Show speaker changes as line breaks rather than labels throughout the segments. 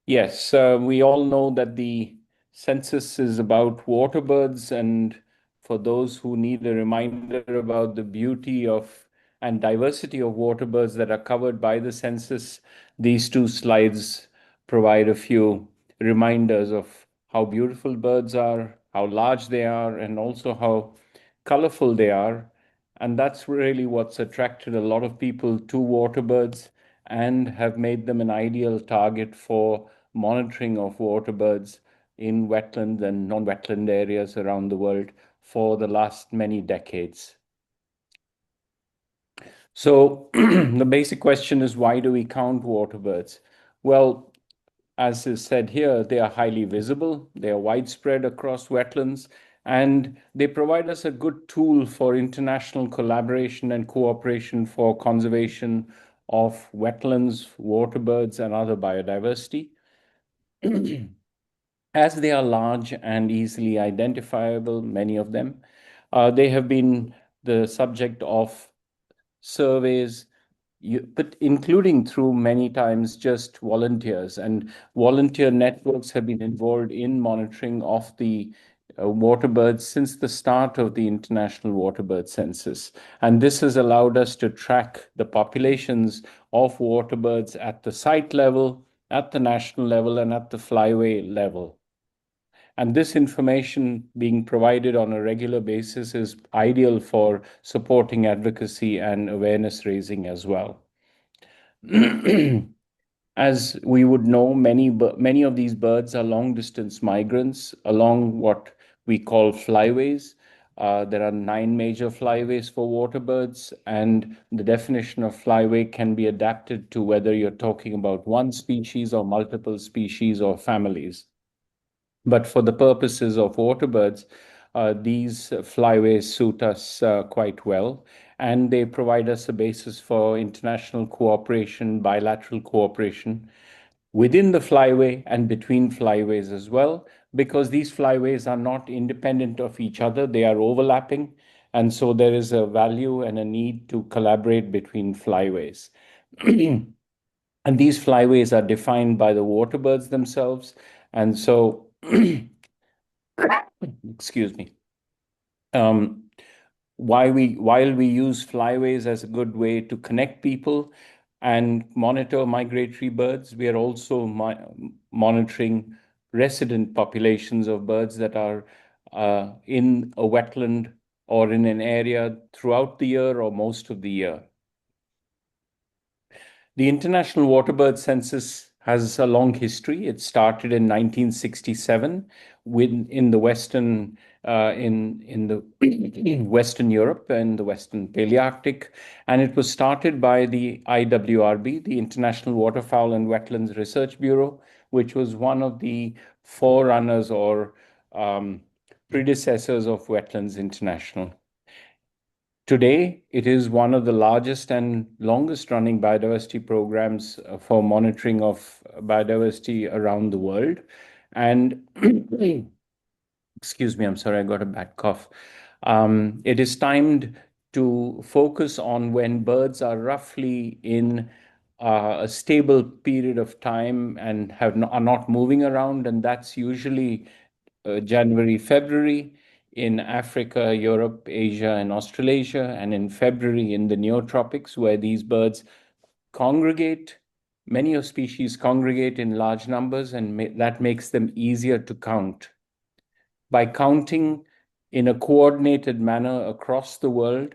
Yes, we all know that the census is about waterbirds, and for those who need a reminder about the beauty of and diversity of waterbirds that are covered by the census, these two slides provide a few reminders of how beautiful birds are, how large they are, and also how colorful they are. And that's really what's attracted a lot of people to waterbirds and have made them an ideal target for monitoring of waterbirds in wetlands and non-wetland areas around the world for the last many decades. So the basic question is, why do we count waterbirds? Well, as is said here, they are highly visible, they are widespread across wetlands, and they provide us a good tool for international collaboration and cooperation for conservation of wetlands, waterbirds, and other biodiversity. As they are large and easily identifiable, many of them, they have been the subject of surveys, but including through many times just volunteers. And volunteer networks have been involved in monitoring of the waterbirds since the start of the International Waterbird Census. And this has allowed us to track the populations of waterbirds at the site level, at the national level, and at the flyway level. And this information being provided on a regular basis is ideal for supporting advocacy and awareness raising as well. As we would know, many of these birds are long distance migrants along what we call flyways. There are 9 major flyways for waterbirds, and the definition of flyway can be adapted to whether you're talking about one species or multiple species or families. But for the purposes of waterbirds, these flyways suit us quite well, and they provide us a basis for international cooperation, bilateral cooperation within the flyway and between flyways as well, because these flyways are not independent of each other, they are overlapping. And so there is a value and a need to collaborate between flyways. And these flyways are defined by the waterbirds themselves. And so excuse me. While we use flyways as a good way to connect people and monitor migratory birds, we are also monitoring resident populations of birds that are in a wetland or in an area throughout the year or most of the year. The International Waterbird Census has a long history. It started in 1967 in the Western Western Europe and the Western Palearctic, and it was started by the IWRB, the International Waterfowl and Wetlands Research Bureau, which was one of the forerunners or predecessors of Wetlands International. Today, it is one of the largest and longest running biodiversity programs for monitoring of biodiversity around the world. And excuse me, I'm sorry, I got a bad cough. It is timed to focus on when birds are roughly in a stable period of time and are not moving around, and that's usually January, February in Africa, Europe, Asia, and Australasia, and in February in the neotropics, where these birds congregate. Many of species congregate in large numbers, and that makes them easier to count. By counting in a coordinated manner across the world,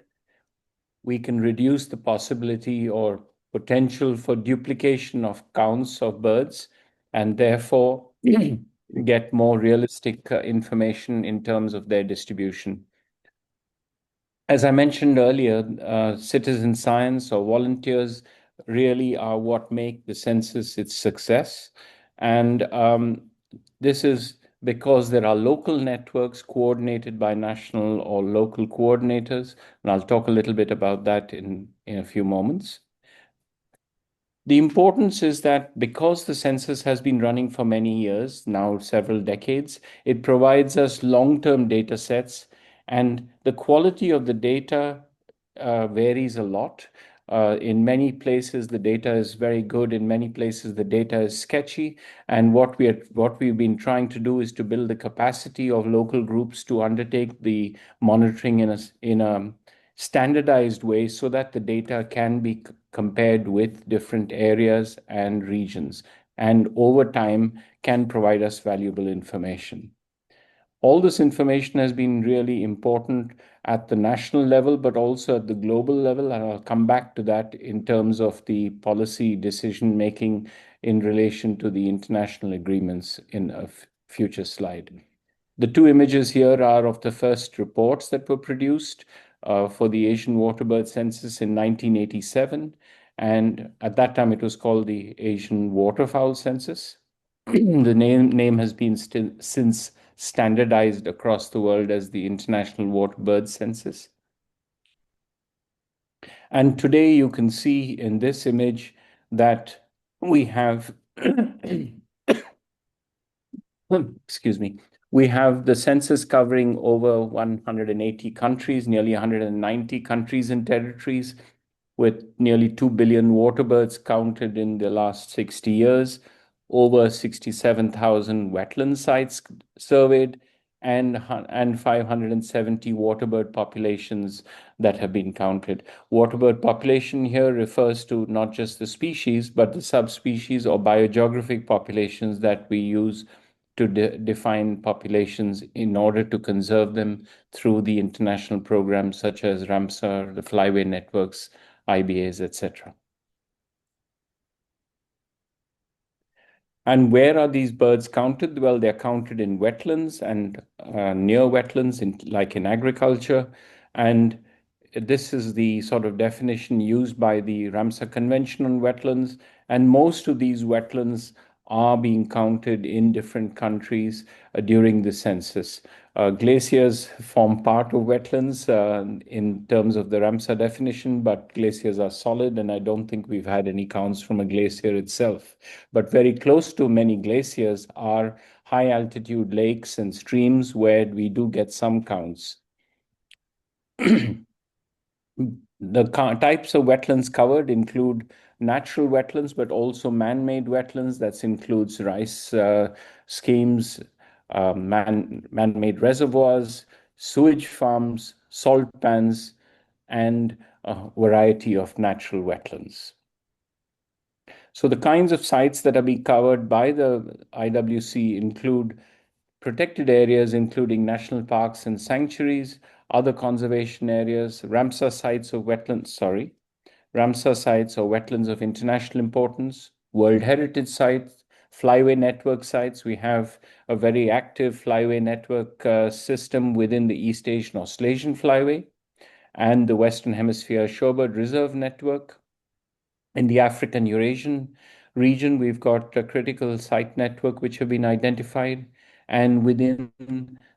we can reduce the possibility or potential for duplication of counts of birds, and therefore get more realistic information in terms of their distribution. As I mentioned earlier, citizen science or volunteers really are what make the census its success. And this is because there are local networks coordinated by national or local coordinators. And I'll talk a little bit about that in a few moments. The importance is that because the census has been running for many years, now several decades, it provides us long-term data sets, and the quality of the data varies a lot. In many places, the data is very good. In many places, the data is sketchy. And what we've been trying to do is to build the capacity of local groups to undertake the monitoring in a standardized way so that the data can be compared with different areas and regions, and over time can provide us valuable information. All this information has been really important at the national level, but also at the global level. And I'll come back to that in terms of the policy decision making in relation to the international agreements in a future slide. The two images here are of the first reports that were produced for the Asian Waterbird Census in 1987. And at that time, it was called the Asian Waterfowl Census. The name has been since standardized across the world as the International Waterbird Census. And today you can see in this image that we have, excuse me, we have the census covering over 180 countries, nearly 190 countries and territories, with nearly 2 billion waterbirds counted in the last 60 years, over 67,000 wetland sites surveyed, and 570 waterbird populations that have been counted. Waterbird population here refers to not just the species, but the subspecies or biogeographic populations that we use to define populations in order to conserve them through the international programs such as Ramsar, the Flyway networks, IBAs, etc. And where are these birds counted? Well, they're counted in wetlands and near wetlands, like in agriculture. And this is the sort of definition used by the Ramsar Convention on Wetlands. And most of these wetlands are being counted in different countries during the census. Glaciers form part of wetlands in terms of the Ramsar definition, but glaciers are solid, and I don't think we've had any counts from a glacier itself. But very close to many glaciers are high altitude lakes and streams where we do get some counts. The types of wetlands covered include natural wetlands, but also man-made wetlands. That includes rice schemes, man-made reservoirs, sewage farms, salt pans, and a variety of natural wetlands. So the kinds of sites that are being covered by the IWC include protected areas, including national parks and sanctuaries, other conservation areas, Ramsar sites or wetlands of international importance, World Heritage sites, Flyway network sites. We have a very active Flyway network system within the East Asian Australasian Flyway and the Western Hemisphere Shorebird Reserve Network. In the African Eurasian region, we've got a critical site network which have been identified. And within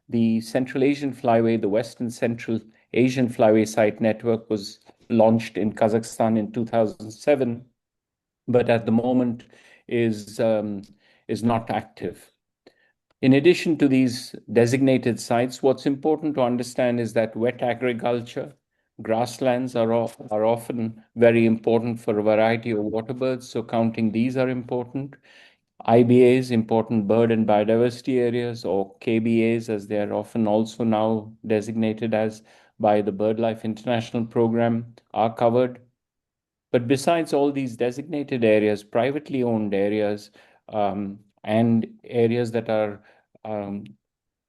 the Central Asian Flyway, the Western Central Asian Flyway site network was launched in Kazakhstan in 2007, but at the moment is not active. In addition to these designated sites, what's important to understand is that wet agriculture, grasslands are often very important for a variety of waterbirds, so counting these are important. IBAs, important bird and biodiversity areas, or KBAs, as they are often also now designated as by the BirdLife International Program, are covered. But besides all these designated areas, privately owned areas, and areas that are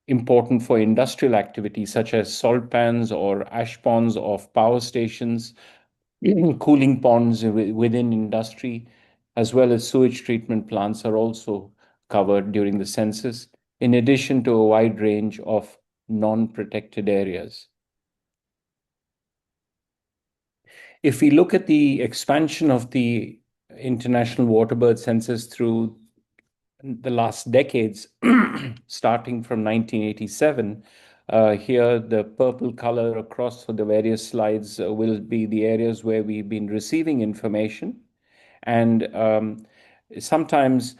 important for industrial activity, such as salt pans or ash ponds of power stations, cooling ponds within industry, as well as sewage treatment plants are also covered during the census, in addition to a wide range of non-protected areas. If we look at the expansion of the International Waterbird Census through the last decades, starting from 1987, here the purple color across the various slides will be the areas where we've been receiving information. And sometimes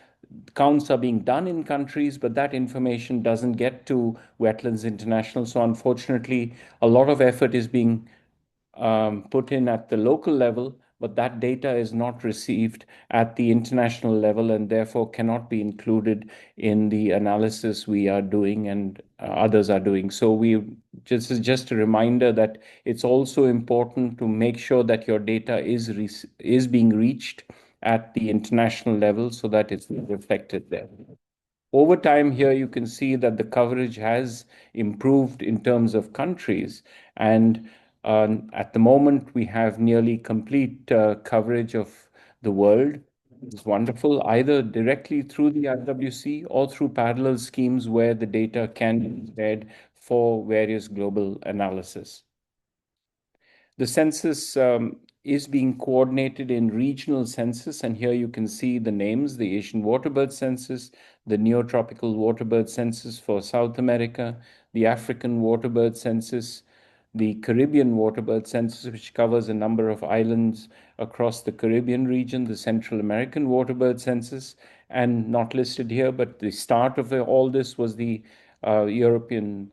counts are being done in countries, but that information doesn't get to Wetlands International. So unfortunately, a lot of effort is being put in at the local level, but that data is not received at the international level and therefore cannot be included in the analysis we are doing and others are doing. So just a reminder that it's also important to make sure that your data is being reached at the international level so that it's reflected there. Over time here, you can see that the coverage has improved in terms of countries. And at the moment, we have nearly complete coverage of the world. It's wonderful, either directly through the IWC or through parallel schemes where the data can be shared for various global analysis. The census is being coordinated in regional census, and here you can see the names: the Asian Waterbird Census, the Neotropical Waterbird Census for South America, the African Waterbird Census, the Caribbean Waterbird Census, which covers a number of islands across the Caribbean region, the Central American Waterbird Census, and not listed here, but the start of all this was the European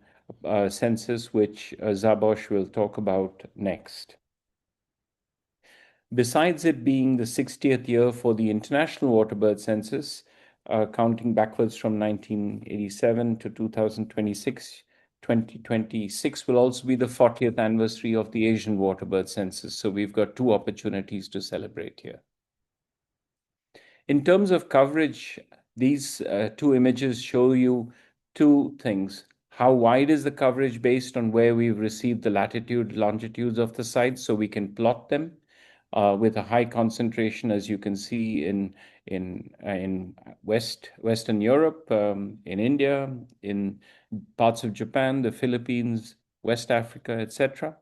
census, which Zabosh will talk about next. Besides it being the 60th year for the International Waterbird Census, counting backwards from 1987 to 2026, 2026 will also be the 40th anniversary of the Asian Waterbird Census. So we've got two opportunities to celebrate here. In terms of coverage, these two images show you two things. How wide is the coverage based on where we've received the latitude, longitudes of the sites, so we can plot them with a high concentration, as you can see in Western Europe, in India, in parts of Japan, the Philippines, West Africa, etc.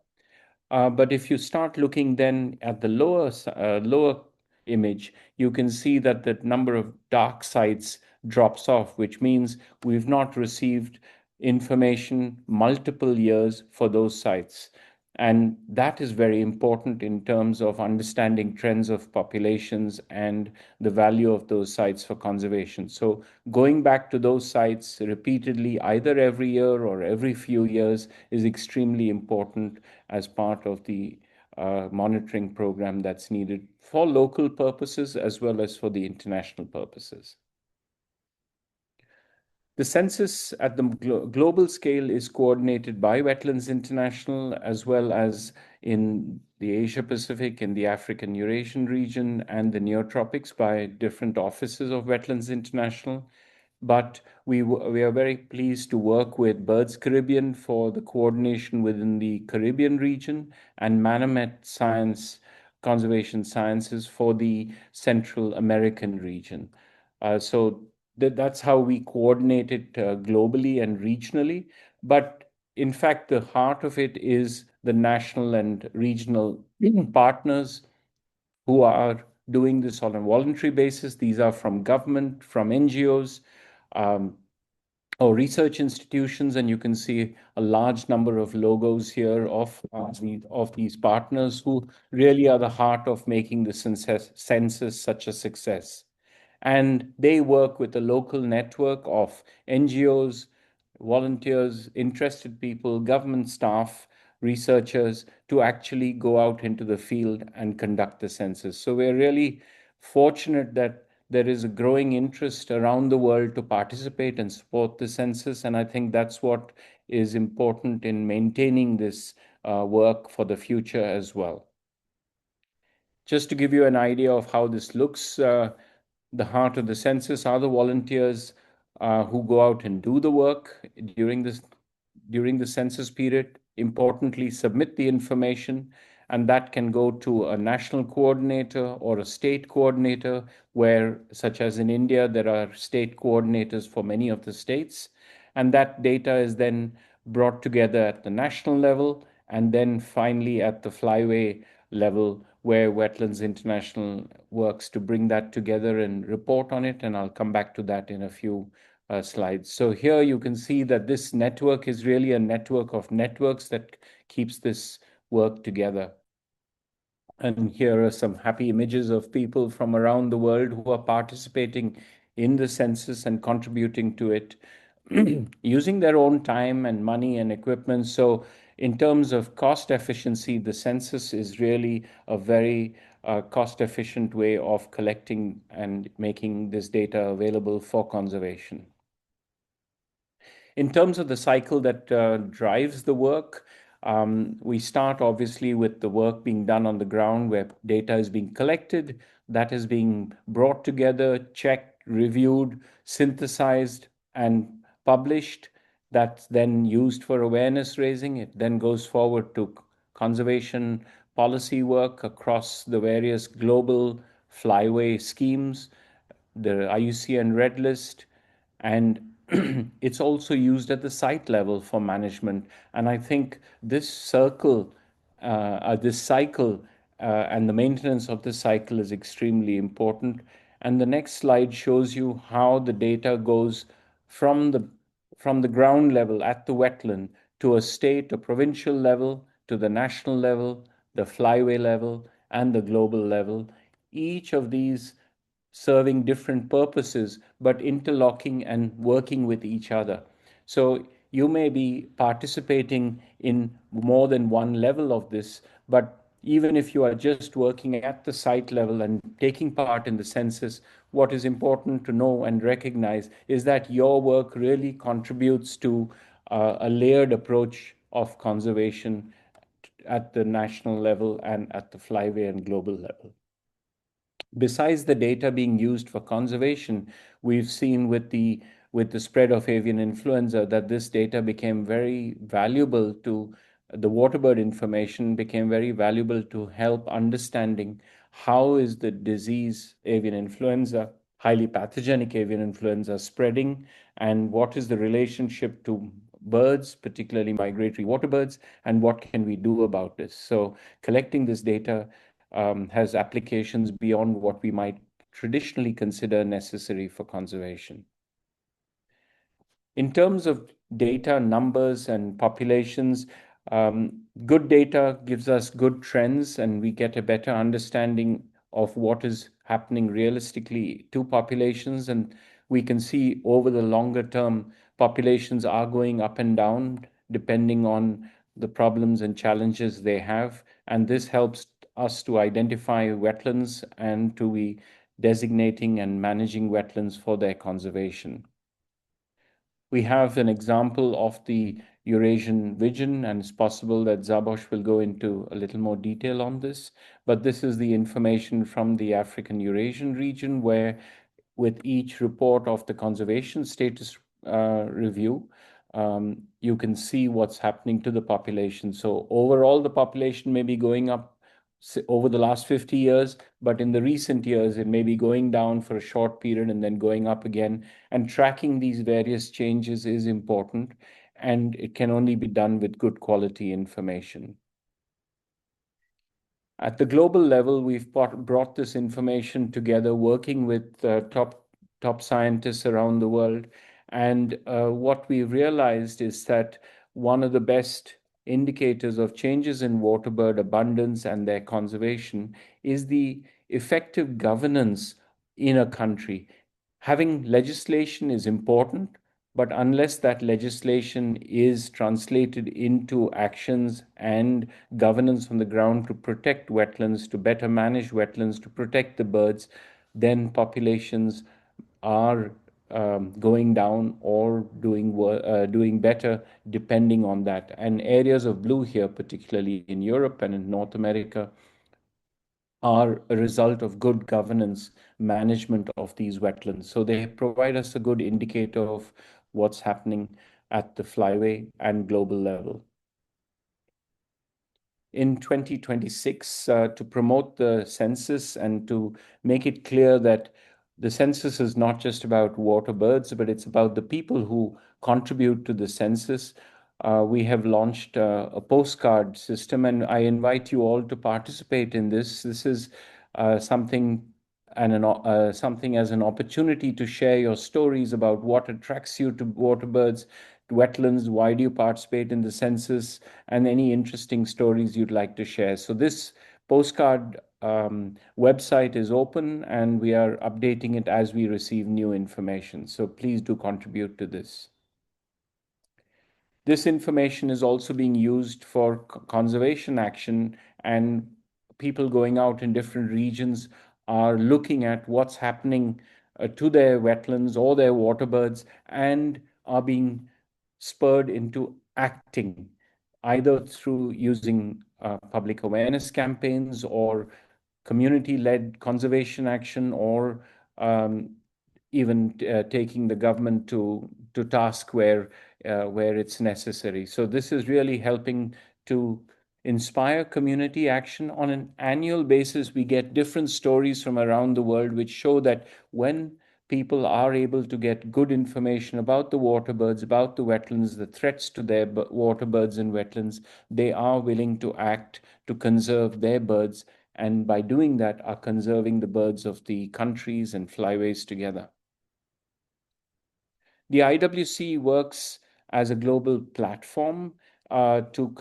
But if you start looking then at the lower image, you can see that the number of dark sites drops off, which means we've not received information multiple years for those sites. And that is very important in terms of understanding trends of populations and the value of those sites for conservation. So going back to those sites repeatedly, either every year or every few years, is extremely important as part of the monitoring program that's needed for local purposes as well as for the international purposes. The census at the global scale is coordinated by Wetlands International, as well as in the Asia Pacific, in the African Eurasian region, and the Neotropics by different offices of Wetlands International. But we are very pleased to work with Birds Caribbean for the coordination within the Caribbean region, and Manomet Conservation Sciences for the Central American region. So that's how we coordinate it globally and regionally. But in fact, the heart of it is the national and regional partners who are doing this on a voluntary basis. These are from government, from NGOs, or research institutions, and you can see a large number of logos here of these partners who really are the heart of making the census such a success. And they work with a local network of NGOs, volunteers, interested people, government staff, researchers to actually go out into the field and conduct the census. So we're really fortunate that there is a growing interest around the world to participate and support the census. And I think that's what is important in maintaining this work for the future as well. Just to give you an idea of how this looks, the heart of the census are the volunteers who go out and do the work during the census period. Importantly, submit the information, and that can go to a national coordinator or a state coordinator, where, such as in India, there are state coordinators for many of the states. And that data is then brought together at the national level, and then finally at the flyway level, where Wetlands International works to bring that together and report on it. And I'll come back to that in a few slides. So here you can see that this network is really a network of networks that keeps this work together. And here are some happy images of people from around the world who are participating in the census and contributing to it using their own time and money and equipment. So in terms of cost efficiency, the census is really a very cost-efficient way of collecting and making this data available for conservation. In terms of the cycle that drives the work, we start obviously with the work being done on the ground where data is being collected, that is being brought together, checked, reviewed, synthesized, and published. That's then used for awareness raising. It then goes forward to conservation policy work across the various global flyway schemes, the IUCN Red List, and it's also used at the site level for management. And I think this cycle, and the maintenance of this cycle is extremely important. And the next slide shows you how the data goes from the ground level at the wetland to a state, a provincial level, to the national level, the flyway level, and the global level. Each of these serving different purposes, but interlocking and working with each other. So you may be participating in more than one level of this, but even if you are just working at the site level and taking part in the census, what is important to know and recognize is that your work really contributes to a layered approach of conservation at the national level and at the flyway and global level. Besides the data being used for conservation, we've seen with the spread of avian influenza that this data became very valuable to the Waterbird information became very valuable to help understanding how is the disease avian influenza, highly pathogenic avian influenza spreading, and what is the relationship to birds, particularly migratory waterbirds, and what can we do about this. So collecting this data has applications beyond what we might traditionally consider necessary for conservation. In terms of data, numbers, and populations, good data gives us good trends, and we get a better understanding of what is happening realistically to populations. And we can see over the longer term, populations are going up and down depending on the problems and challenges they have. And this helps us to identify wetlands and to be designating and managing wetlands for their conservation. We have an example of the Eurasian vision, and it's possible that Szabos will go into a little more detail on this. But this is the information from the African Eurasian region, where with each report of the conservation status review, you can see what's happening to the population. So overall, the population may be going up over the last 50 years, but in the recent years, it may be going down for a short period and then going up again. And tracking these various changes is important, and it can only be done with good quality information. At the global level, we've brought this information together, working with top scientists around the world. And what we realized is that one of the best indicators of changes in waterbird abundance and their conservation is the effective governance in a country. Having legislation is important, but unless that legislation is translated into actions and governance on the ground to protect wetlands, to better manage wetlands, to protect the birds, then populations are going down or doing better depending on that. And areas of blue here, particularly in Europe and in North America, are a result of good governance management of these wetlands. So they provide us a good indicator of what's happening at the flyway and global level. In 2026, to promote the census and to make it clear that the census is not just about water birds, but it's about the people who contribute to the census. We have launched a postcard system, and I invite you all to participate in this. This is something as an opportunity to share your stories about what attracts you to waterbirds, to wetlands, why do you participate in the census, and any interesting stories you'd like to share. So this postcard website is open, and we are updating it as we receive new information. So please do contribute to this. This information is also being used for conservation action, and people going out in different regions are looking at what's happening to their wetlands or their waterbirds and are being spurred into acting, either through using public awareness campaigns or community-led conservation action, or even taking the government to task where it's necessary. So this is really helping to inspire community action. On an annual basis, we get different stories from around the world which show that when people are able to get good information about the waterbirds, about the wetlands, the threats to their waterbirds and wetlands, they are willing to act to conserve their birds, and by doing that are conserving the birds of the countries and flyways together. The IWC works as a global platform to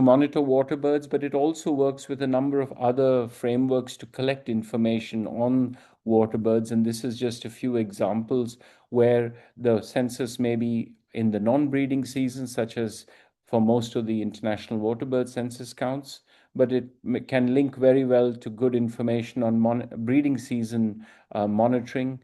monitor waterbirds, but it also works with a number of other frameworks to collect information on waterbirds. And this is just a few examples where the census may be in the non-breeding season, such as for most of the international waterbird census counts, but it can link very well to good information on breeding season monitoring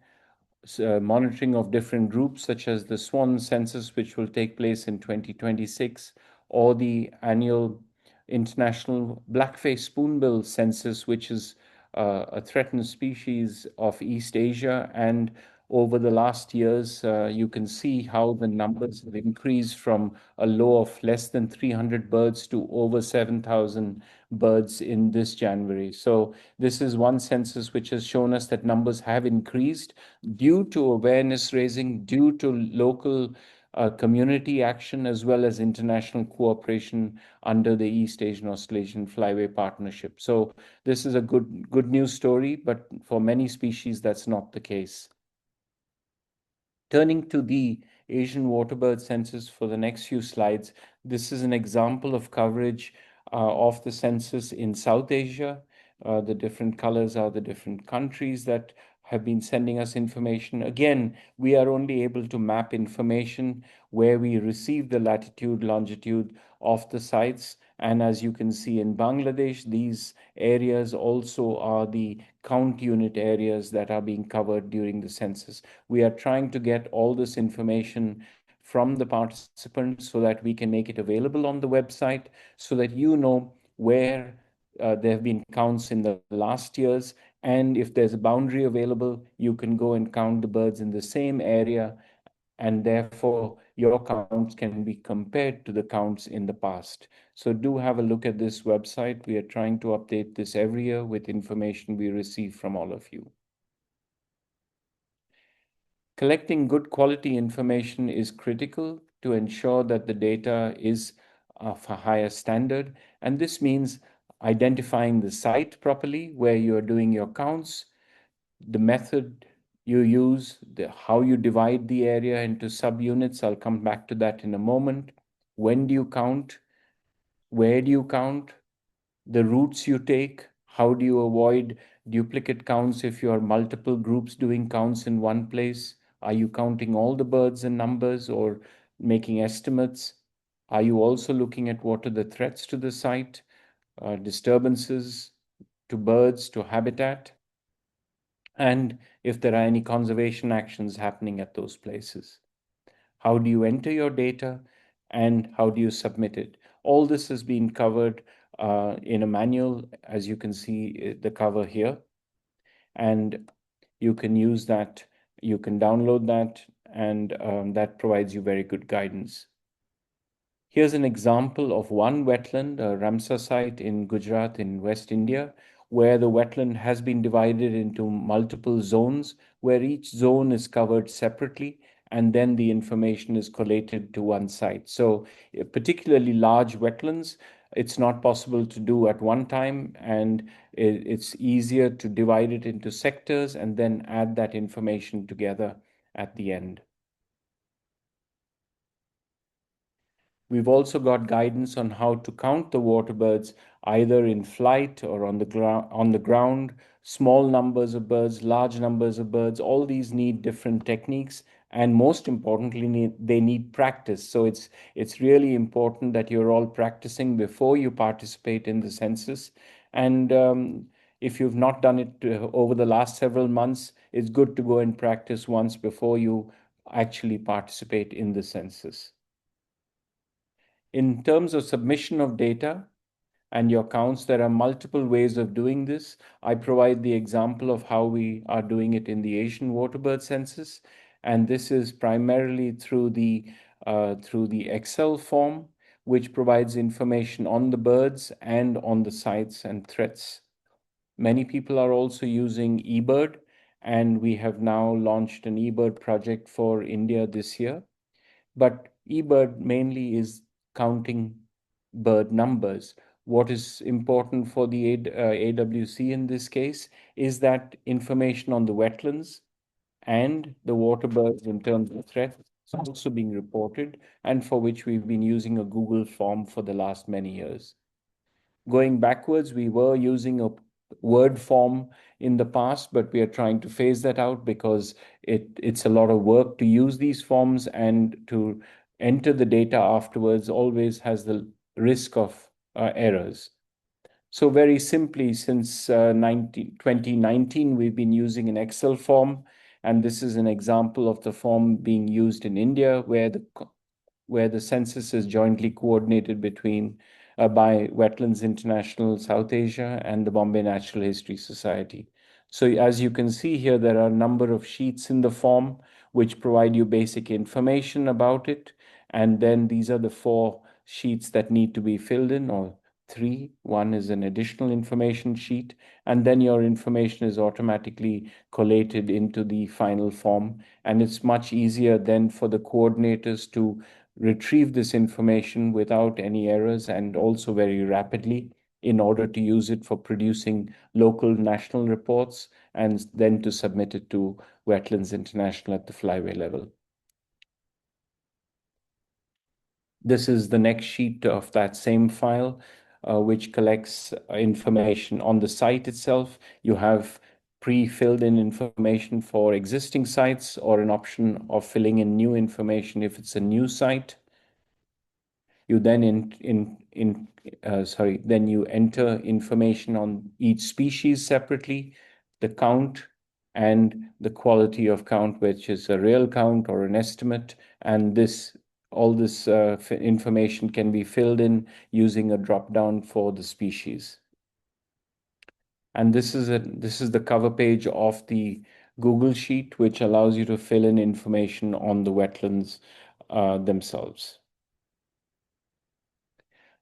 of different groups, such as the swan census, which will take place in 2026, or the annual international blackface spoonbill census, which is a threatened species of East Asia. And over the last years, you can see how the numbers have increased from a low of less than 300 birds to over 7,000 birds in this January. So this is one census which has shown us that numbers have increased due to awareness raising, due to local community action, as well as international cooperation under the East Asian Australasian Flyway Partnership. So this is a good news story, but for many species, that's not the case. Turning to the Asian waterbird census for the next few slides, this is an example of coverage of the census in South Asia. The different colors are the different countries that have been sending us information. Again, we are only able to map information where we receive the latitude, longitude of the sites. And as you can see in Bangladesh, these areas also are the count unit areas that are being covered during the census. We are trying to get all this information from the participants so that we can make it available on the website, so that you know where there have been counts in the last years. And if there's a boundary available, you can go and count the birds in the same area, and therefore your counts can be compared to the counts in the past. So do have a look at this website. We are trying to update this every year with information we receive from all of you. Collecting good quality information is critical to ensure that the data is of a higher standard. And this means identifying the site properly where you're doing your counts, the method you use, how you divide the area into subunits. I'll come back to that in a moment. When do you count? Where do you count? The routes you take. How do you avoid duplicate counts if you are multiple groups doing counts in one place? Are you counting all the birds and numbers or making estimates? Are you also looking at what are the threats to the site, disturbances to birds, to habitat, and if there are any conservation actions happening at those places? How do you enter your data, and how do you submit it? All this has been covered in a manual, as you can see the cover here, and you can use that, you can download that, and that provides you very good guidance. Here's an example of one wetland, a Ramsar site in Gujarat in West India, where the wetland has been divided into multiple zones, where each zone is covered separately, and then the information is collated to one site. So particularly large wetlands, it's not possible to do at one time, and it's easier to divide it into sectors and then add that information together at the end. We've also got guidance on how to count the waterbirds, either in flight or on the ground, small numbers of birds, large numbers of birds. All these need different techniques, and most importantly, they need practice. So it's really important that you're all practicing before you participate in the census. And if you've not done it over the last several months, it's good to go and practice once before you actually participate in the census. In terms of submission of data and your counts, there are multiple ways of doing this. I provide the example of how we are doing it in the Asian Waterbird census, and this is primarily through the Excel form, which provides information on the birds and on the sites and threats. Many people are also using eBird, and we have now launched an eBird project for India this year. But eBird mainly is counting bird numbers. What is important for the AWC in this case is that information on the wetlands and the water birds in terms of threats is also being reported, and for which we've been using a Google form for the last many years. Going backwards, we were using a Word form in the past, but we are trying to phase that out because it's a lot of work to use these forms, and to enter the data afterwards always has the risk of errors. So very simply, since 2019, we've been using an Excel form, and this is an example of the form being used in India, where the census is jointly coordinated by Wetlands International South Asia and the Bombay Natural History Society. So as you can see here, there are a number of sheets in the form which provide you basic information about it. And then these are the 4 sheets that need to be filled in, or 3. One is an additional information sheet, and then your information is automatically collated into the final form. And it's much easier then for the coordinators to retrieve this information without any errors, and also very rapidly, in order to use it for producing local national reports and then to submit it to Wetlands International at the flyway level. This is the next sheet of that same file, which collects information on the site itself. You have pre-filled in information for existing sites, or an option of filling in new information if it's a new site. You then then you enter information on each species separately, the count and the quality of count, which is a real count or an estimate, and all this information can be filled in using a drop down for the species. And this is the cover page of the Google Sheet, which allows you to fill in information on the wetlands themselves.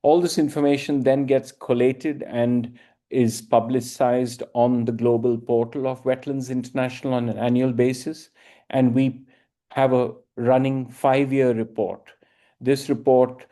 All this information then gets collated and is publicized on the global portal of Wetlands International on an annual basis. And we have a running 5-year report. This report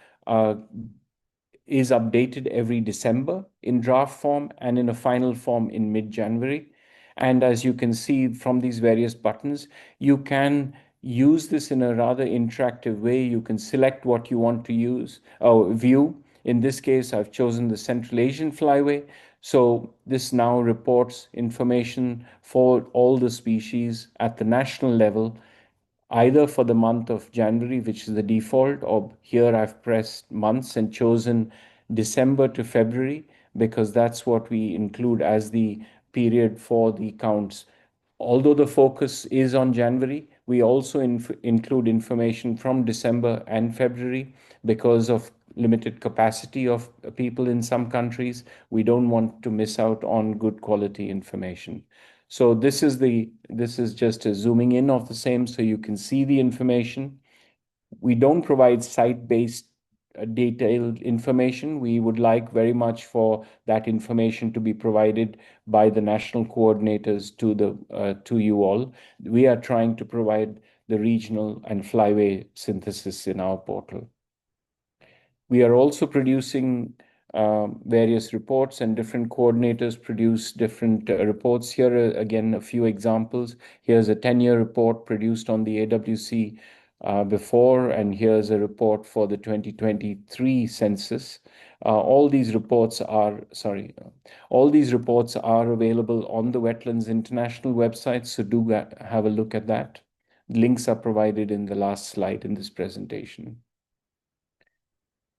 is updated every December in draft form and in a final form in mid-January. And as you can see from these various buttons, you can use this in a rather interactive way. You can select what you want to use or view. In this case, I've chosen the Central Asian flyway. So this now reports information for all the species at the national level, either for the month of January, which is the default, or here I've pressed months and chosen December to February, because that's what we include as the period for the counts. Although the focus is on January, we also include information from December and February because of limited capacity of people in some countries. We don't want to miss out on good quality information. So this is just a zooming in of the same, so you can see the information. We don't provide site-based detailed information. We would like very much for that information to be provided by the national coordinators to you all. We are trying to provide the regional and flyway synthesis in our portal. We are also producing various reports, and different coordinators produce different reports. Here are, again, a few examples. Here's a 10-year report produced on the AWC before, and here's a report for the 2023 census. All these reports are available on the Wetlands International website, so do have a look at that. Links are provided in the last slide in this presentation.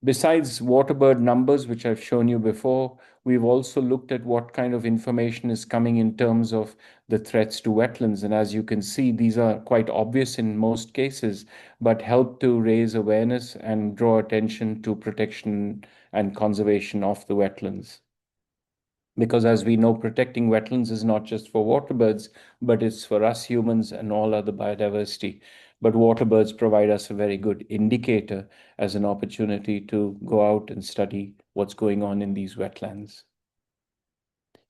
Besides Waterbird numbers, which I've shown you before, we've also looked at what kind of information is coming in terms of the threats to wetlands. And as you can see, these are quite obvious in most cases, but help to raise awareness and draw attention to protection and conservation of the wetlands. Because as we know, protecting wetlands is not just for waterbirds, but it's for us humans and all other biodiversity. But waterbirds provide us a very good indicator as an opportunity to go out and study what's going on in these wetlands.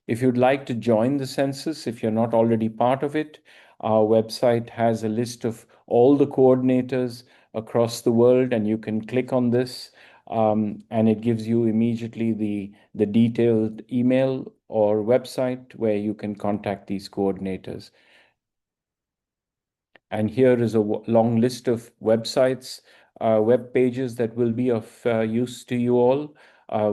If you'd like to join the census, if you're not already part of it, our website has a list of all the coordinators across the world, and you can click on this, and it gives you immediately the detailed email or website where you can contact these coordinators. And here is a long list of websites, web pages that will be of use to you all.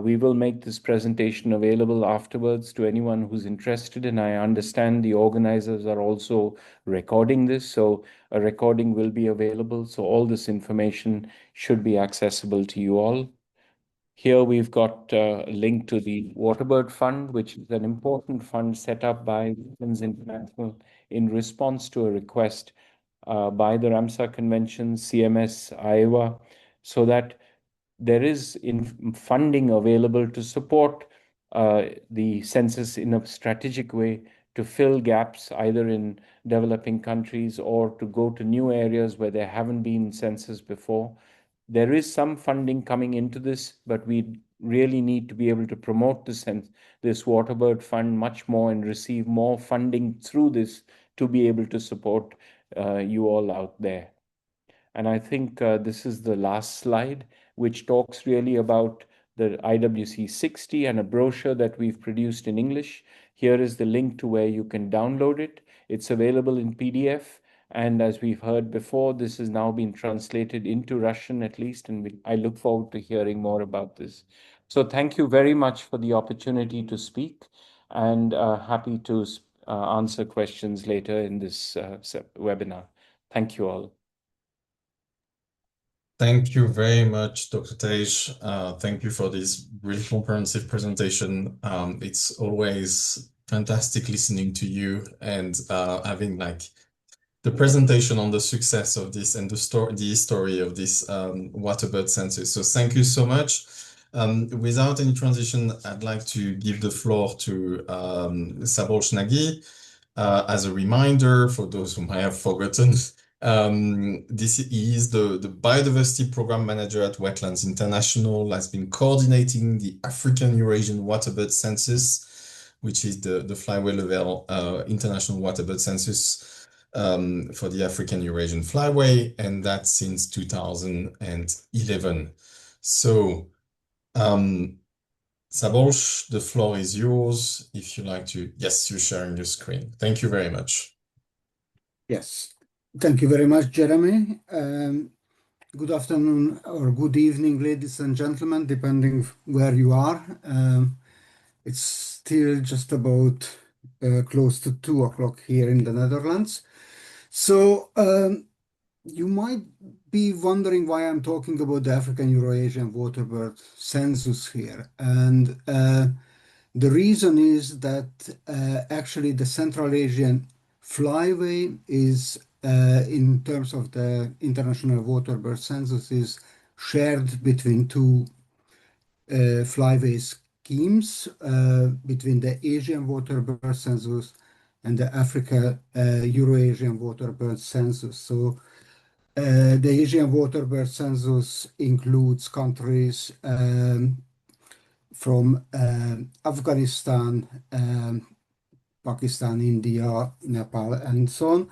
We will make this presentation available afterwards to anyone who's interested, and I understand the organizers are also recording this, so a recording will be available. So all this information should be accessible to you all. Here we've got a link to the Waterbird Fund, which is an important fund set up by Women's International in response to a request by the Ramsar Convention, CMS, Iowa, so that there is funding available to support the census in a strategic way to fill gaps either in developing countries or to go to new areas where there haven't been census before. There is some funding coming into this, but we really need to be able to promote this Waterbird Fund much more and receive more funding through this to be able to support you all out there. And I think this is the last slide, which talks really about the IWC 60 and a brochure that we've produced in English. Here is the link to where you can download it. It's available in PDF. And as we've heard before, this has now been translated into Russian at least, and I look forward to hearing more about this. So thank you very much for the opportunity to speak, and happy to answer questions later in this webinar. Thank you all.
Thank you very much, Dr. Tej. Thank you for this really comprehensive presentation. It's always fantastic listening to you and having like the presentation on the success of this and the story of this Waterbird census. So thank you so much. Without any transition, I'd like to give the floor to Szabolcs Nagy. As a reminder for those who might have forgotten, this is the Biodiversity Program Manager at Wetlands International, has been coordinating the African Eurasian Waterbird Census, which is the flyway level international waterbird census for the African Eurasian flyway, and that's since 2011. So, Szabolcs, the floor is yours if you like to. Yes, you're sharing your screen. Thank you very much.
Yes, thank you very much, Jeremy. Good afternoon or good evening, ladies and gentlemen, depending where you are. It's still just about close to 2 o'clock here in the Netherlands. So you might be wondering why I'm talking about the African Eurasian Waterbird Census here. And the reason is that actually the Central Asian flyway is, in terms of the International Waterbird Census, is shared between two flyway schemes, between the Asian Waterbird Census and the Africa Eurasian Waterbird Census. So the Asian Waterbird Census includes countries from Afghanistan, Pakistan, India, Nepal, and so on,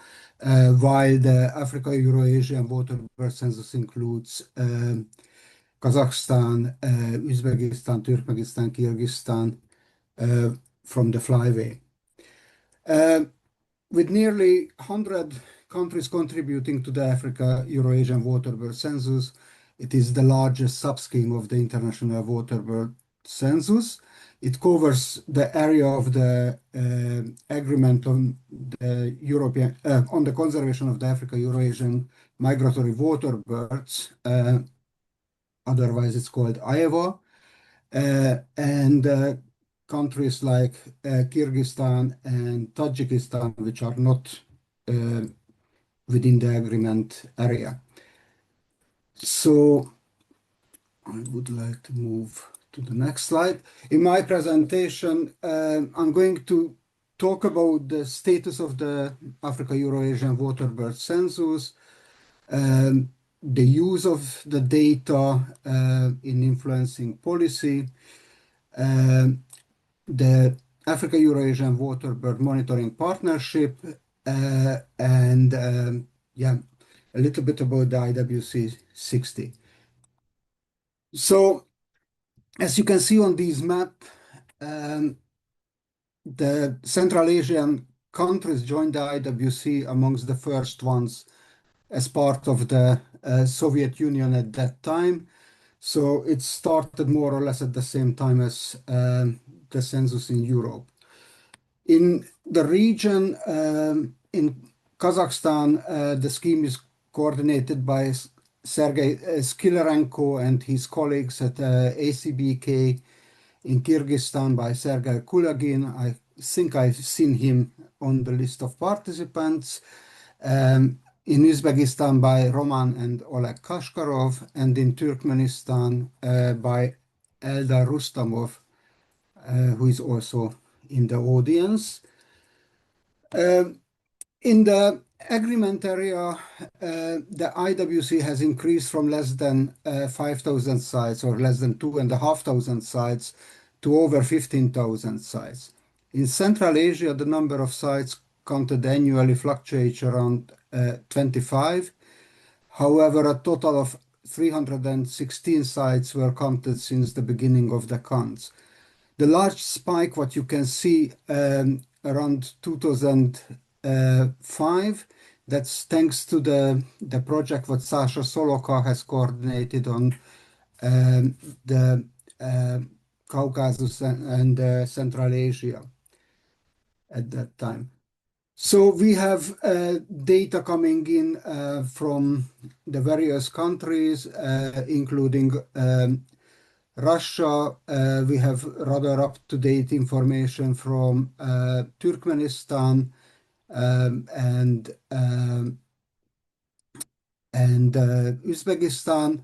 while the Africa Eurasian Waterbird Census includes Kazakhstan, Uzbekistan, Turkmenistan, Kyrgyzstan from the flyway. With nearly 100 countries contributing to the Africa Eurasian Waterbird Census, it is the largest subscheme of the International Waterbird Census. It covers the area of the agreement on the on the conservation of the Africa Eurasian migratory waterbirds otherwise it's called Iowa, and countries like Kyrgyzstan and Tajikistan, which are not within the agreement area. So I would like to move to the next slide. In my presentation, I'm going to talk about the status of the Africa-Eurasian Waterbird Census, the use of the data in influencing policy, the Africa-Eurasian Waterbird Monitoring Partnership, and yeah, a little bit about the IWC 60. So, as you can see on this map, the Central Asian countries joined the IWC amongst the first ones as part of the Soviet Union at that time. So it started more or less at the same time as the census in Europe. In the region, in Kazakhstan, the scheme is coordinated by Sergei Skilarenko and his colleagues at ACBK. In Kyrgyzstan by Sergei Kulagin. I think I've seen him on the list of participants. In Uzbekistan by Roman and Oleg Kashkarov, and in Turkmenistan by Eldar Rustamov, who is also in the audience. In the agreement area, the IWC has increased from less than 5,000 sites or less than 2,500 sites to over 15,000 sites. In Central Asia, the number of sites counted annually fluctuates around 25. However, a total of 316 sites were counted since the beginning of the counts. The large spike, what you can see around 2005, that's thanks to the project what Sasha Soloka has coordinated on the Caucasus and Central Asia at that time. So we have data coming in from the various countries, including Russia. We have rather up-to-date information from Turkmenistan and Uzbekistan.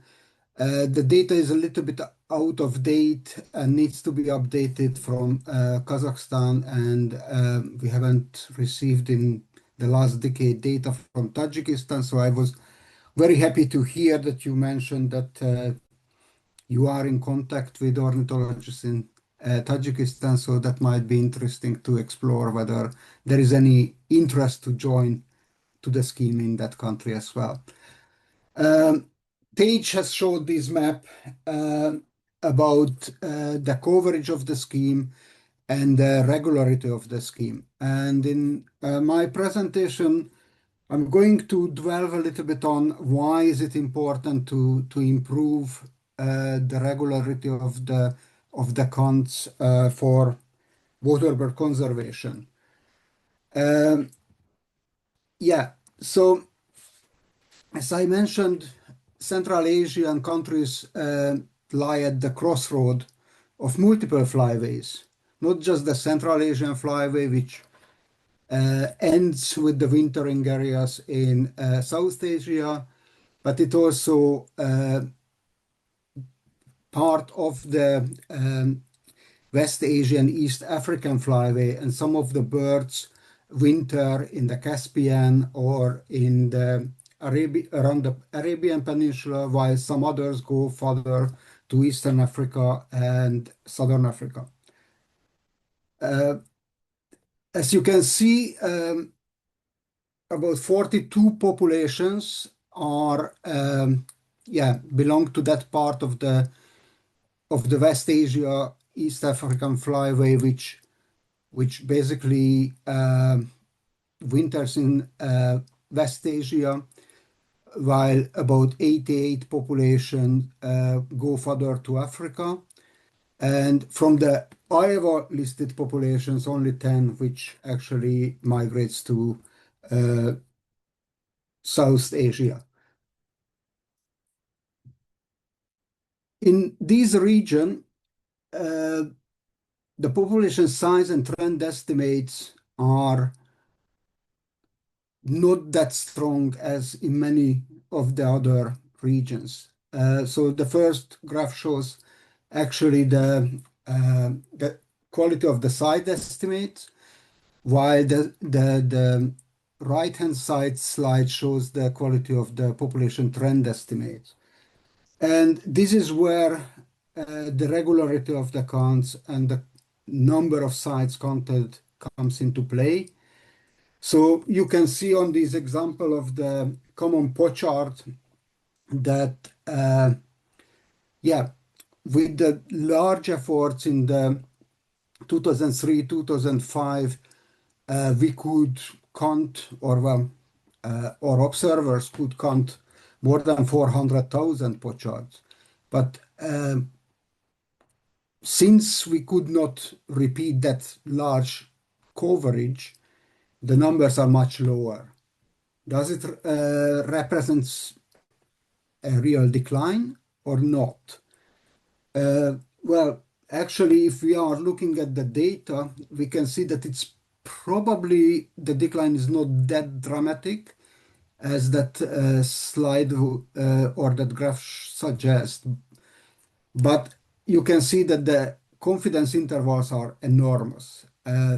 The data is a little bit out of date and needs to be updated from Kazakhstan, and we haven't received in the last decade data from Tajikistan. So I was very happy to hear that you mentioned that you are in contact with ornithologists in Tajikistan, so that might be interesting to explore whether there is any interest to join to the scheme in that country as well. Tej has showed this map about the coverage of the scheme and the regularity of the scheme. And in my presentation, I'm going to dwell a little bit on why is it important to improve the regularity of the counts for waterbird conservation. Yeah, so as I mentioned, Central Asian countries lie at the crossroad of multiple flyways, not just the Central Asian flyway, which ends with the wintering areas in South Asia, but it also part of the West Asian, East African flyway, and some of the birds winter in the Caspian or in the around the Arabian Peninsula, while some others go further to Eastern Africa and Southern Africa. As you can see, about 42 populations are belong to that part of the West Asia, East African flyway, which basically winters in West Asia, while about 88 populations go further to Africa. And from the Iowa listed populations, only 10 which actually migrates to South Asia. In this region, the population size and trend estimates are not that strong as in many of the other regions. So the first graph shows actually the quality of the site estimates, while the right-hand side slide shows the quality of the population trend estimates. And this is where the regularity of the counts and the number of sites counted comes into play. So you can see on this example of the common pie chart that, yeah, with the large efforts in the 2003, 2005, we could count, or observers could count more than 400,000 pie charts. But since we could not repeat that large coverage, the numbers are much lower. Does it represent a real decline or not? Well, actually, if we are looking at the data, we can see that it's probably the decline is not that dramatic as that slide or that graph suggests. But you can see that the confidence intervals are enormous.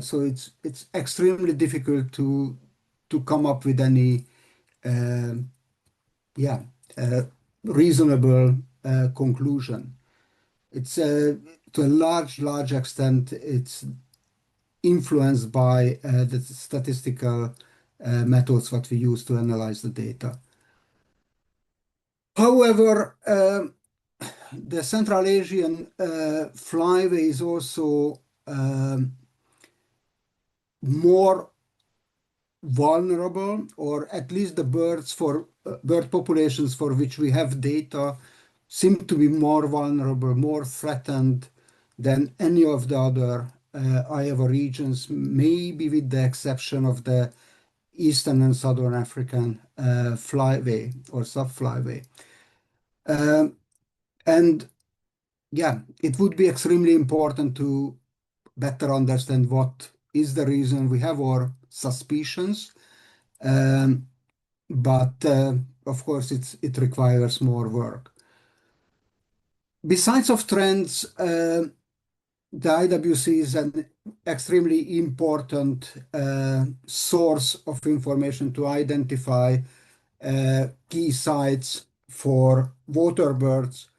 So it's extremely difficult to come up with any uh, yeah reasonable conclusion. It's to a large extent it's influenced by the statistical methods that we use to analyze the data. However, the Central Asian flyway is also more vulnerable, or at least the bird populations for which we have data seem to be more vulnerable, more threatened than any of the other IWA regions, maybe with the exception of the Eastern and Southern African flyway or subflyway. And yeah, it would be extremely important to better understand what is the reason. We have our suspicions, but of course it requires more work. Besides of trends, the IWC is an extremely important source of information to identify key sites for waterbirds.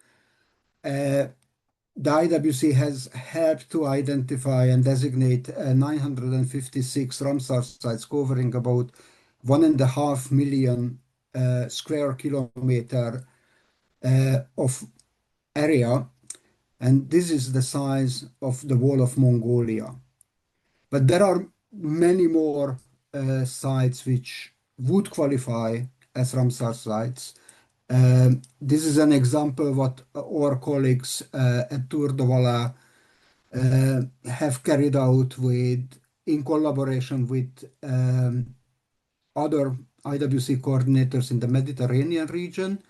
The IWC has helped to identify and designate 956 Ramsar sites covering about 1.5 million square kilometer of area, and this is the size of the whole of Mongolia. But there are many more sites which would qualify as Ramsar sites. This is an example what our colleagues at Tour de Valais have carried out in collaboration with other IWC coordinators in the Mediterranean region,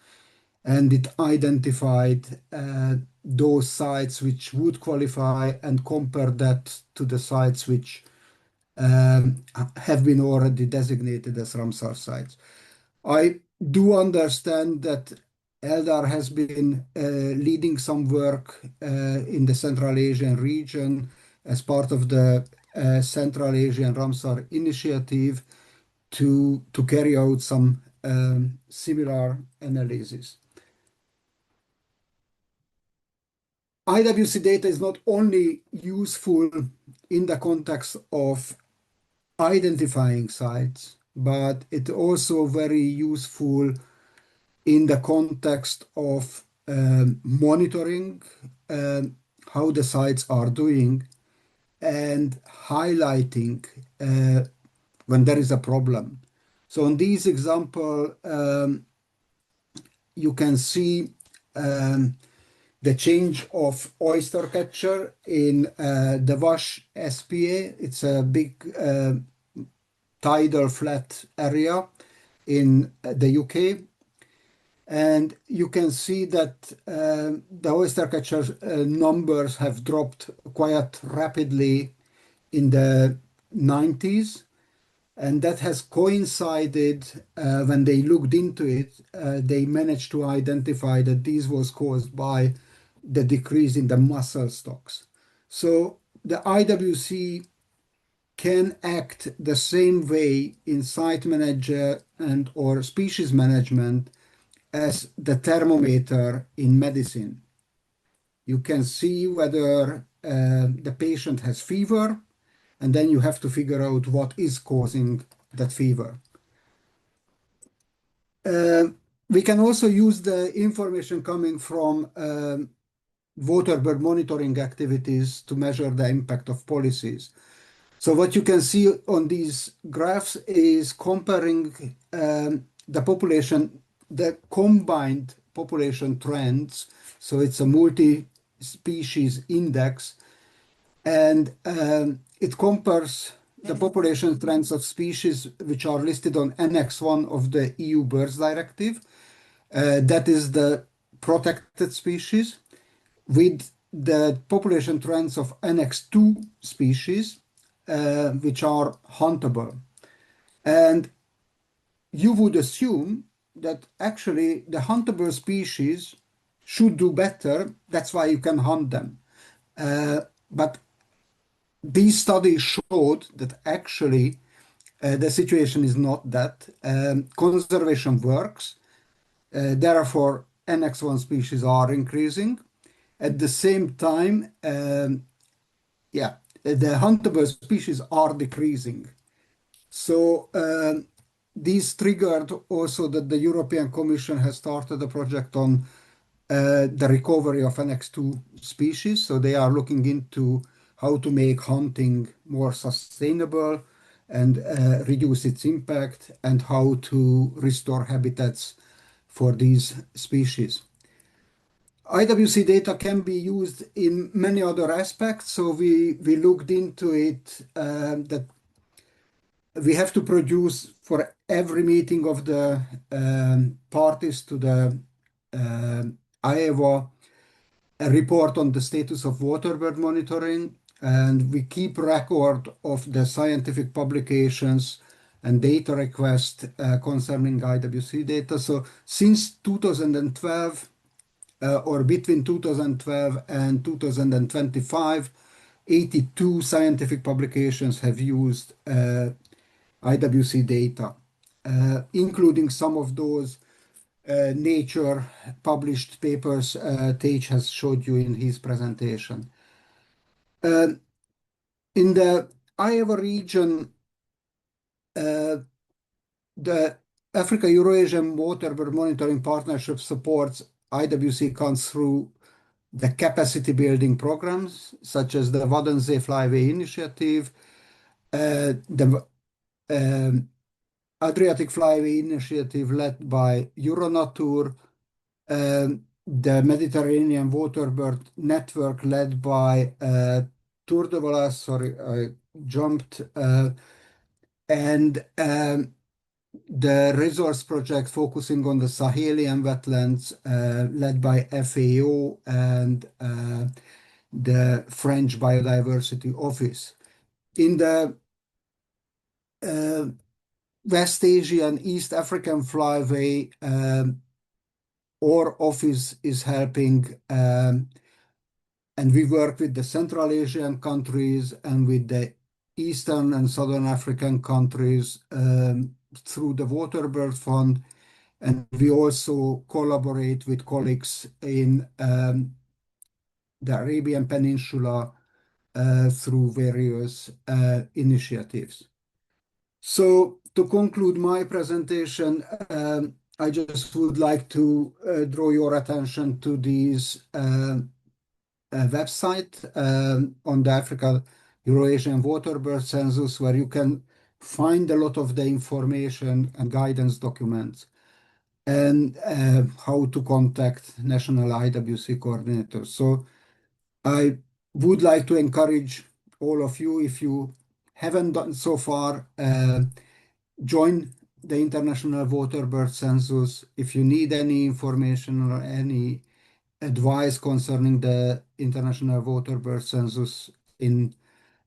and it identified those sites which would qualify and compare that to the sites which have been already designated as Ramsar sites. I do understand that Eldar has been leading some work in the Central Asian region as part of the Central Asian Ramsar initiative to carry out some similar analysis. IWC data is not only useful in the context of identifying sites, but it's also very useful in the context of monitoring how the sites are doing and highlighting when there is a problem. So in this example, you can see the change of oyster catcher in the Wash SPA. It's a big tidal flat area in the UK. And you can see that the oyster catcher numbers have dropped quite rapidly in the 90s. And that has coincided when they looked into it, they managed to identify that this was caused by the decrease in the mussel stocks. So the IWC can act the same way in site manager and or species management as the thermometer in medicine. You can see whether the patient has fever, and then you have to figure out what is causing that fever. We can also use the information coming from Waterbird monitoring activities to measure the impact of policies. So what you can see on these graphs is comparing the population, the combined population trends. So it's a multi-species index, and it compares the population trends of species which are listed on Annex 1 of the EU Birds Directive. That is the protected species, with the population trends of Annex 2 species, which are huntable. And you would assume that actually the huntable species should do better. That's why you can hunt them. But these studies showed that actually the situation is not that. Conservation works. Therefore, Annex 1 species are increasing. At the same time, the huntable species are decreasing. So these triggered also that the European Commission has started a project on the recovery of Annex 2 species. So they are looking into how to make hunting more sustainable and reduce its impact, and how to restore habitats for these species. IWC data can be used in many other aspects. So we looked into it, that we have to produce for every meeting of the parties to the Iowa a report on the status of waterbird monitoring, and we keep record of the scientific publications and data requests concerning IWC data. So since 2012, or between 2012 and 2025, 82 scientific publications have used IWC data, including some of those Nature published papers Tej has showed you in his presentation. In the Iowa region, the Africa Eurasian Waterbird Monitoring Partnership supports IWC comes through the capacity building programs, such as the Wadensee Flyway Initiative, the Adriatic Flyway Initiative led by Euronatur, the Mediterranean Waterbird Network led by Tour de Valais, sorry, I jumped, and the resource project focusing on the Sahelian wetlands led by FAO and the French Biodiversity Office. In the West Asian East African Flyway, our office is helping, and we work with the Central Asian countries and with the Eastern and Southern African countries through the Waterbird Fund. And we also collaborate with colleagues in the Arabian Peninsula through various initiatives. So to conclude my presentation, I just would like to draw your attention to this website on the Africa Eurasian Waterbird Census, where you can find a lot of the information and guidance documents, and how to contact national IWC coordinators. So I would like to encourage all of you, if you haven't done so far, join the International Waterbird Census. If you need any information or any advice concerning the International Waterbird Census in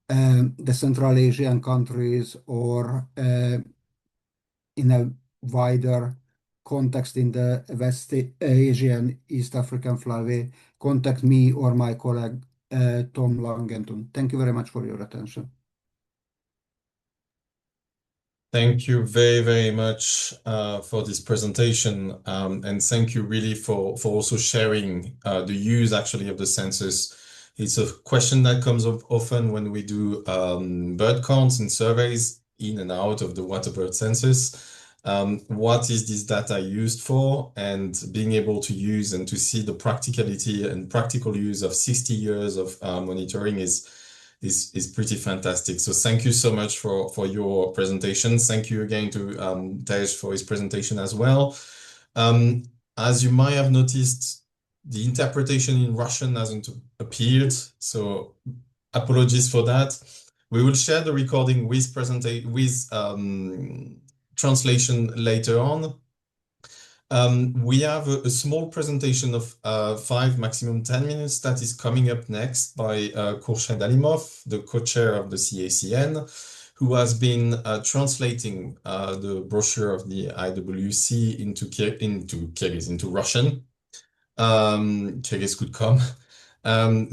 the Central Asian countries or in a wider context in the West Asian, East African flyway, contact me or my colleague Tom Langenton. Thank you very much for your attention.
Thank you very, very much for this presentation, and thank you really for also sharing the use actually of the census. It's a question that comes up often when we do bird counts and surveys in and out of the Waterbird census. What is this data used for? And being able to use and to see the practicality and practical use of 60 years of monitoring is pretty fantastic. So thank you so much for your presentation. Thank you again to Tej for his presentation as well. As you might have noticed, the interpretation in Russian hasn't appeared, so apologies for that. We will share the recording with translation later on. We have a small presentation of 5, maximum 10 minutes that is coming up next by Khurshid Alimov, the co-chair of the CACN, who has been translating the brochure of the IWC into Kyrgyz, into Russian. Kyrgyz could come.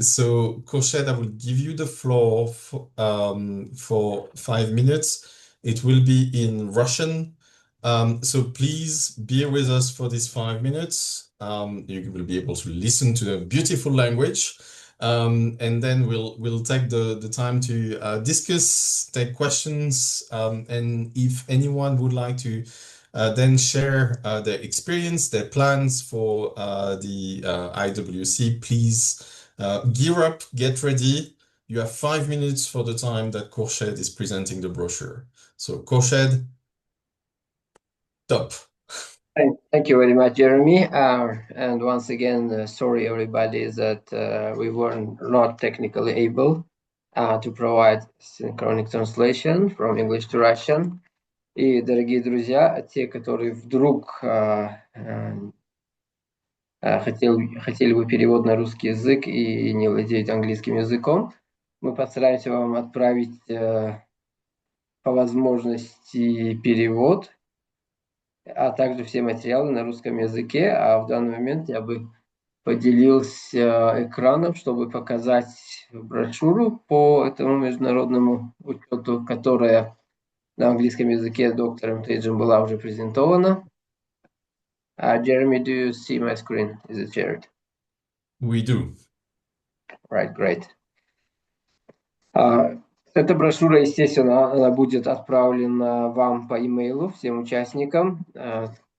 So Khurshid, I will give you the floor for 5 minutes. It will be in Russian. So please bear with us for these 5 minutes. You will be able to listen to the beautiful language, and then we'll take the time to discuss, take questions, and if anyone would like to then share their experience, their plans for the IWC, please gear up, get ready. You have 5 minutes for the time that Khurshid is presenting the brochure. So Khurshid, top.
Thank you very much, Jeremy. And once again, sorry everybody that we were not technically able to provide synchronic translation from English to Russian. И, дорогие друзья, те, которые вдруг хотели бы перевод на русский язык и не владеют английским языком, мы постараемся вам отправить по возможности перевод, а также все материалы на русском языке. А в данный момент я бы поделился экраном, чтобы показать брошюру по этому международному учету, которая на английском языке доктором Тейджем была уже презентована. Jeremy, do you see my screen? Is it shared?
We do.
Right, great. Эта брошюра, естественно, она будет отправлена вам по имейлу, всем участникам,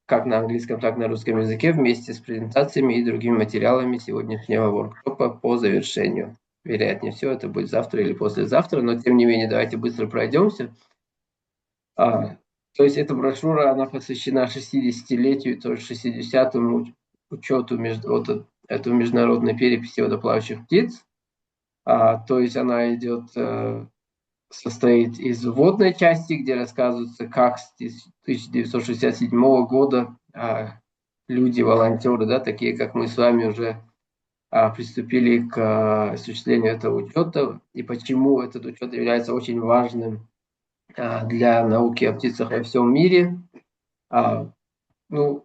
как на английском, так и на русском языке, вместе с презентациями и другими материалами сегодняшнего воркшопа по завершению. Вероятнее всего, это будет завтра или послезавтра, но тем не менее, давайте быстро пройдемся. То есть эта брошюра, она посвящена 60-летию, то есть 60-му учету этого международной переписи водоплавающих птиц. То есть она состоит из вводной части, где рассказывается, как с 1967 года люди, волонтеры, да, такие как мы с вами, уже приступили к осуществлению этого учета, и почему этот учет является очень важным для науки о птицах во всем мире. Ну,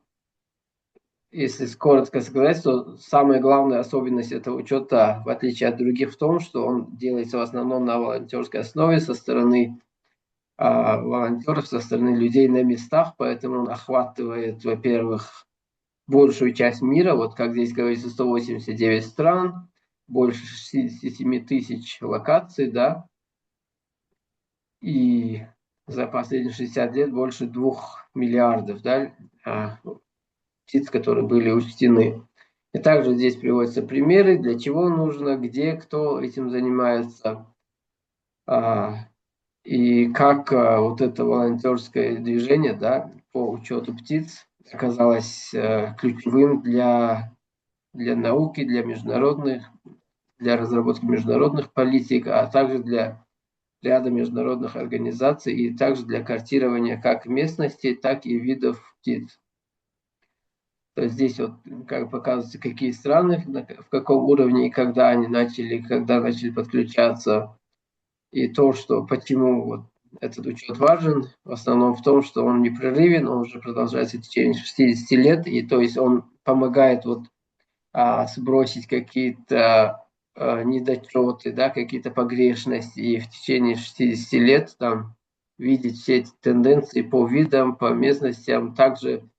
если коротко сказать, то самая главная особенность этого учета, в отличие от других, в том, что он делается в основном на волонтерской основе со стороны волонтеров, со стороны людей на местах, поэтому он охватывает, во-первых, большую часть мира, вот как здесь говорится, 189 стран, больше 67 тысяч локаций, да, и за последние 60 лет больше 2 миллиардов, да, птиц, которые были учтены. И также здесь приводятся примеры, для чего нужно, где, кто этим занимается, и как вот это волонтерское движение, да, по учету птиц оказалось ключевым для науки, для разработки международных политик, а также для ряда международных организаций и также для картирования как местности, так и видов птиц. То есть здесь вот как показывается, какие страны, в каком уровне и когда начали подключаться. И то, что почему вот этот учет важен, в основном в том, что он непрерывен, он уже продолжается в течение 60 лет, и то есть он помогает вот сбросить какие-то недочеты, да, какие-то погрешности, и в течение 60 лет там видеть все эти тенденции по видам, по местностям. Также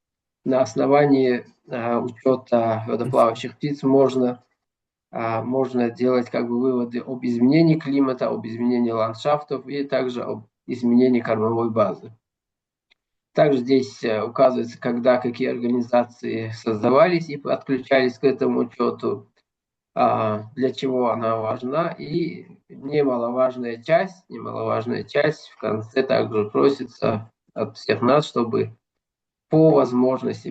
на основании учета водоплавающих птиц можно делать как бы выводы об изменении климата, об изменении ландшафтов и также об изменении кормовой базы. Также здесь указывается, когда какие организации создавались и подключались к этому учету, для чего она важна. И немаловажная часть в конце также просится от всех нас, чтобы по возможности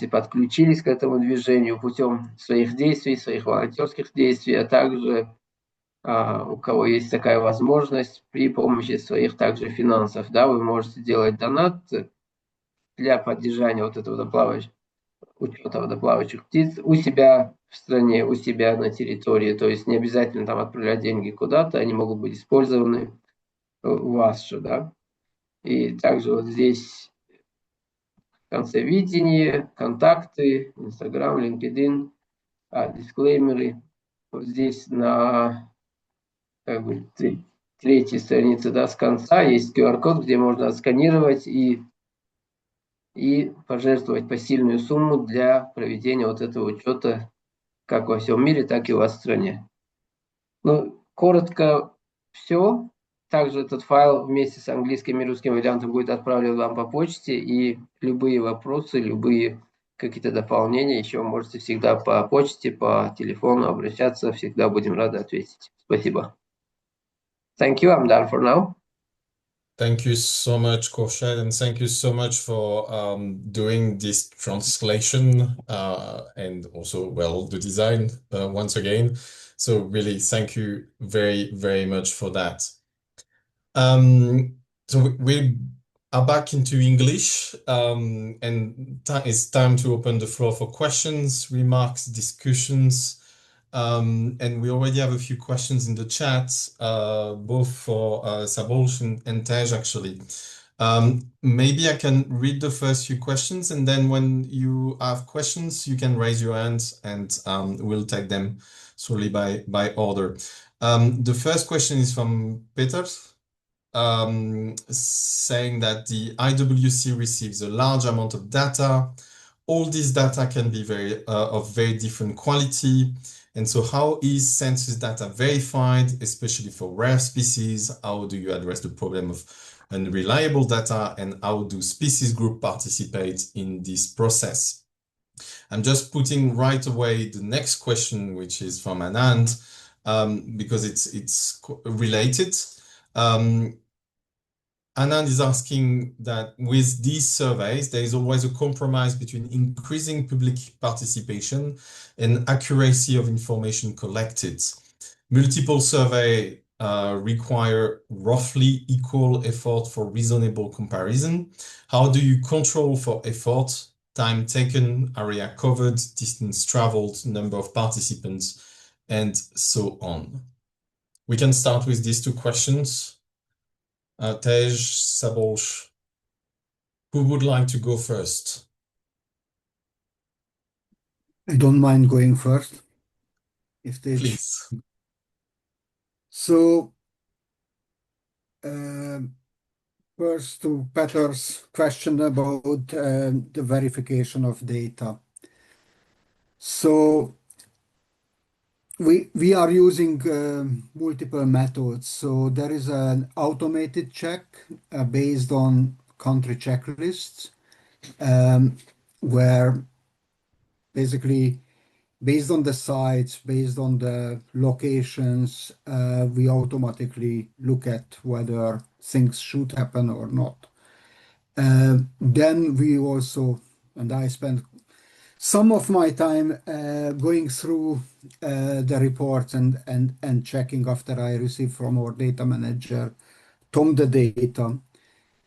подключились к этому движению путем своих действий, своих волонтерских действий, а также у кого есть такая возможность, при помощи своих также финансов. Да, вы можете делать донат для поддержания вот этого учета водоплавающих птиц у себя в стране, у себя на территории. То есть не обязательно там отправлять деньги куда-то, они могут быть использованы у вас же, да. И также вот здесь в конце видение, контакты, Инстаграм, LinkedIn, дисклеймеры. Вот здесь на как бы, третьей странице, да, с конца есть QR-код, где можно отсканировать и пожертвовать посильную сумму для проведения вот этого учета как во всем мире, так и у вас в стране. Ну, коротко все. Также этот файл вместе с английским и русским вариантом будет отправлен вам по почте, и любые вопросы, любые какие-то дополнения еще можете всегда по почте, по телефону обращаться, всегда будем рады ответить. Спасибо. Thank you, I'm done for now.
Thank you so much, Korshed, and thank you so much for doing this translation and also, well, the design once again. So really, thank you very, very much for that. So we are back into English, and it's time to open the floor for questions, remarks, discussions. And we already have a few questions in the chat, both for Szabolcs and Tej, actually. Maybe I can read the first few questions, and then when you have questions, you can raise your hands, and we'll take them slowly by order. The first question is from Peter, saying that the IWC receives a large amount of data. All this data can be of very different quality. And so how is census data verified, especially for rare species? How do you address the problem of unreliable data, and how do species groups participate in this process? I'm just putting right away the next question, which is from Anand, because it's related. Anand is asking that with these surveys, there is always a compromise between increasing public participation and accuracy of information collected. Multiple surveys require roughly equal effort for reasonable comparison. How do you control for effort, time taken, area covered, distance traveled, number of participants, and so on? We can start with these two questions. Tej, Szabolcs, who would like to go first?
I don't mind going first, if Tej.
Please.
So, first to Peter's question about the verification of data. So, we are using multiple methods. So there is an automated check based on country checklists, where basically based on the sites, based on the locations, we automatically look at whether things should happen or not. Then we also, and I spent some of my time going through the reports and checking after I receive from our data manager, tom the data,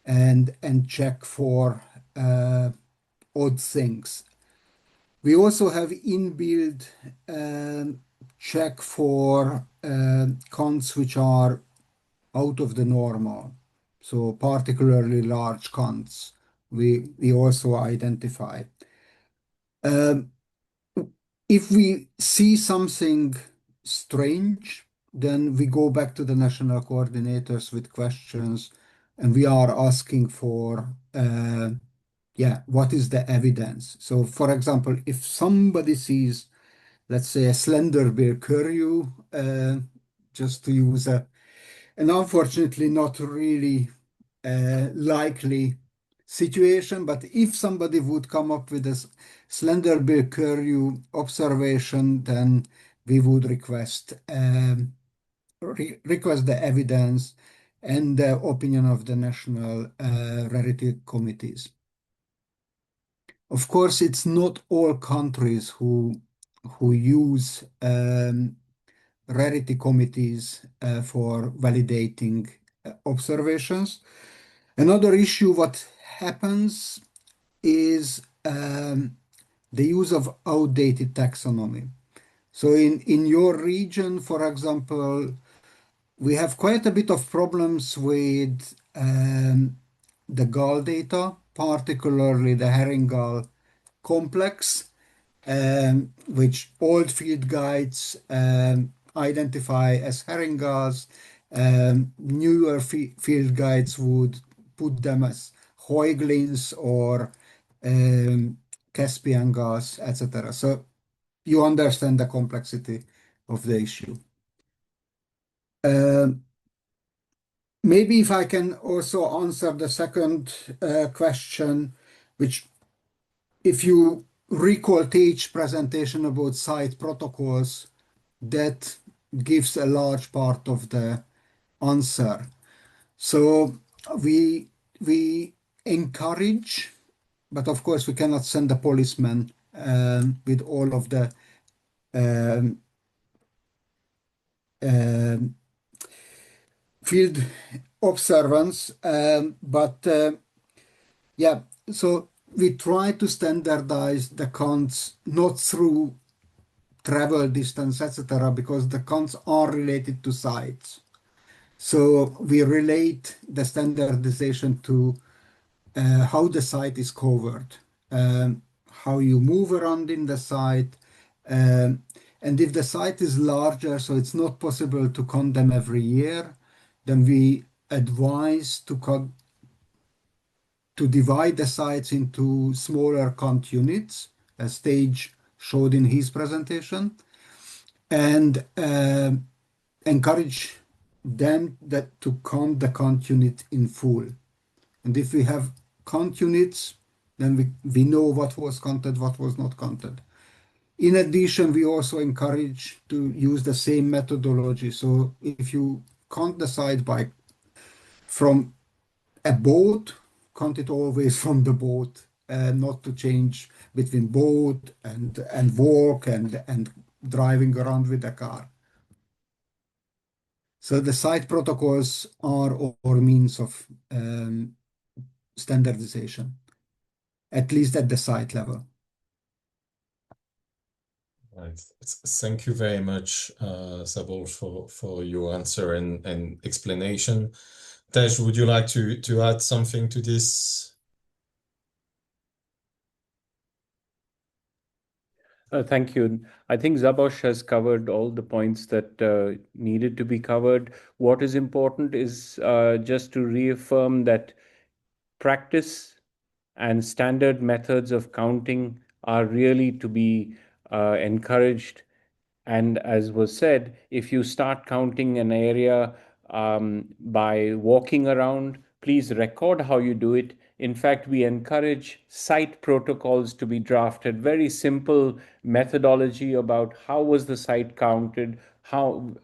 and check for odd things. We also have inbuilt check for counts which are out of the normal. So particularly large counts, we also identify. If we see something strange, then we go back to the national coordinators with questions, and we are asking for, what is the evidence? So, for example, if somebody sees, let's say, a slender bear curlew, just to use an unfortunately not really likely situation, but if somebody would come up with a slender bill curlew observation, then we would request the evidence and the opinion of the national rarity committees. Of course, it's not all countries who use rarity committees for validating observations. Another issue what happens is the use of outdated taxonomy. So in your region, for example, we have quite a bit of problems with the gull data, particularly the herring gull complex, which old field guides identify as herring gulls. Newer field guides would put them as Huyglins or Caspian gulls, etc. So you understand the complexity of the issue. Maybe if I can also answer the second question, which if you recall Teach presentation about site protocols, that gives a large part of the answer. So we encourage, but of course we cannot send a policeman with all of the field observance, so we try to standardize the counts not through travel distance, etc., because the counts are related to sites. So we relate the standardization to how the site is covered, how you move around in the site, and if the site is larger, so it's not possible to count them every year, then we advise to divide the sites into smaller count units, as Stage showed in his presentation, and encourage them to count the count unit in full. And if we have count units, then we know what was counted, what was not counted. In addition, we also encourage to use the same methodology. So if you count the site from a boat, count it always from the boat, not to change between boat and walk and driving around with the car. So the site protocols are our means of standardization, at least at the site level.
Right. Thank you very much, Sabol, for your answer and explanation. Tej, would you like to add something to this?
Thank you. I think Szabolcs has covered all the points that needed to be covered. What is important is just to reaffirm that practice and standard methods of counting are really to be encouraged. And as was said, if you start counting an area by walking around, please record how you do it. In fact, we encourage site protocols to be drafted, very simple methodology about how was the site counted,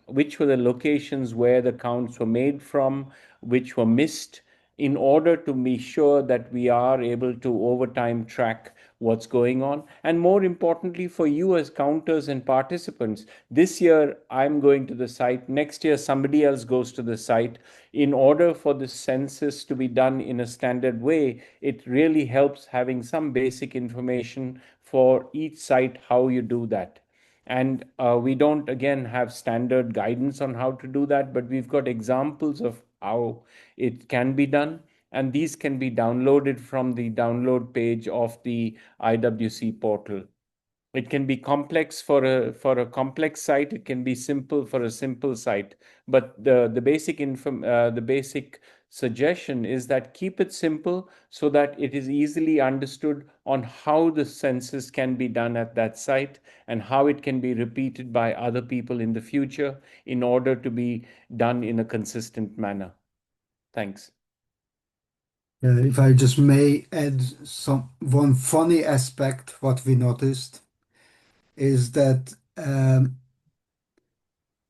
which were the locations where the counts were made from, which were missed, in order to be sure that we are able to over time track what's going on. And more importantly, for you as counters and participants, this year I'm going to the site, next year somebody else goes to the site. In order for the census to be done in a standard way, it really helps having some basic information for each site, how you do that. And we don't, again, have standard guidance on how to do that, but we've got examples of how it can be done. And these can be downloaded from the download page of the IWC portal. It can be complex for a complex site. It can be simple for a simple site. But the basic suggestion is that keep it simple so that it is easily understood on how the census can be done at that site and how it can be repeated by other people in the future in order to be done in a consistent manner. Thanks.
If I just may add one funny aspect, what we noticed is that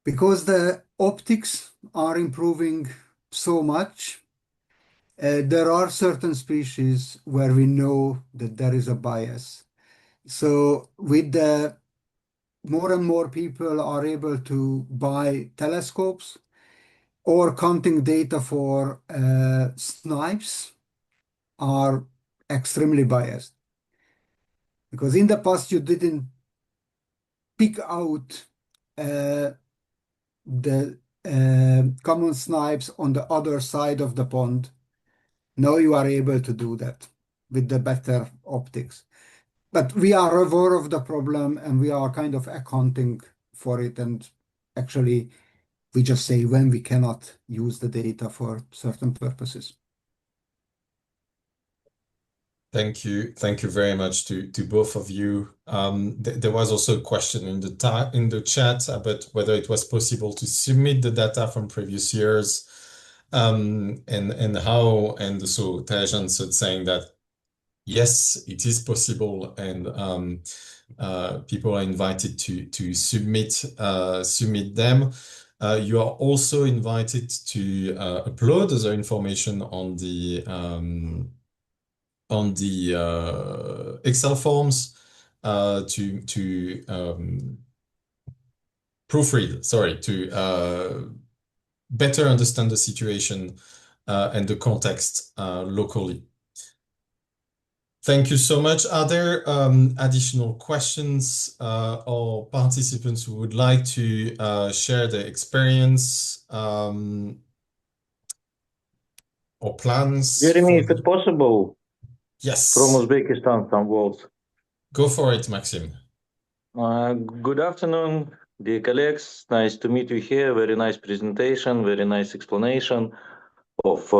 because the optics are improving so much, there are certain species where we know that there is a bias. So with the more and more people are able to buy telescopes or counting data for snipes are extremely biased. Because in the past you didn't pick out the common snipes on the other side of the pond. Now you are able to do that with the better optics. But we are aware of the problem and we are kind of accounting for it. And actually, we just say when we cannot use the data for certain purposes.
Thank you. Thank you very much to both of you. There was also a question in the chat about whether it was possible to submit the data from previous years, and how. And so Tej answered saying that yes, it is possible, and people are invited to submit them. You are also invited to upload the information on the Excel forms to proofread, sorry, to better understand the situation and the context locally. Thank you so much. Are there additional questions or participants who would like to share their experience or plans?
Jeremy, if it's possible,
Yes.
from Uzbekistan, some words.
Go for it, Maxim.
Good afternoon, dear colleagues. Nice to meet you here. Very nice presentation, very nice explanation of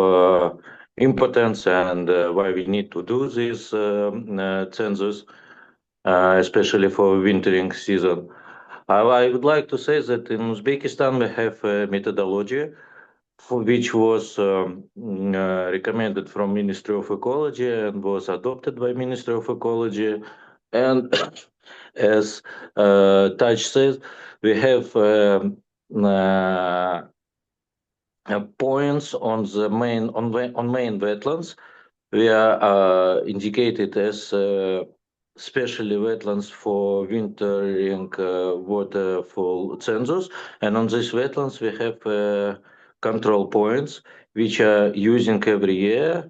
importance and why we need to do this census, especially for wintering season. I would like to say that in Uzbekistan we have a methodology which was recommended from Ministry of Ecology and was adopted by Ministry of Ecology. And as Taj says, we have points on the main wetlands. We are indicated as especially wetlands for wintering waterfall census, and on these wetlands we have control points which are using every year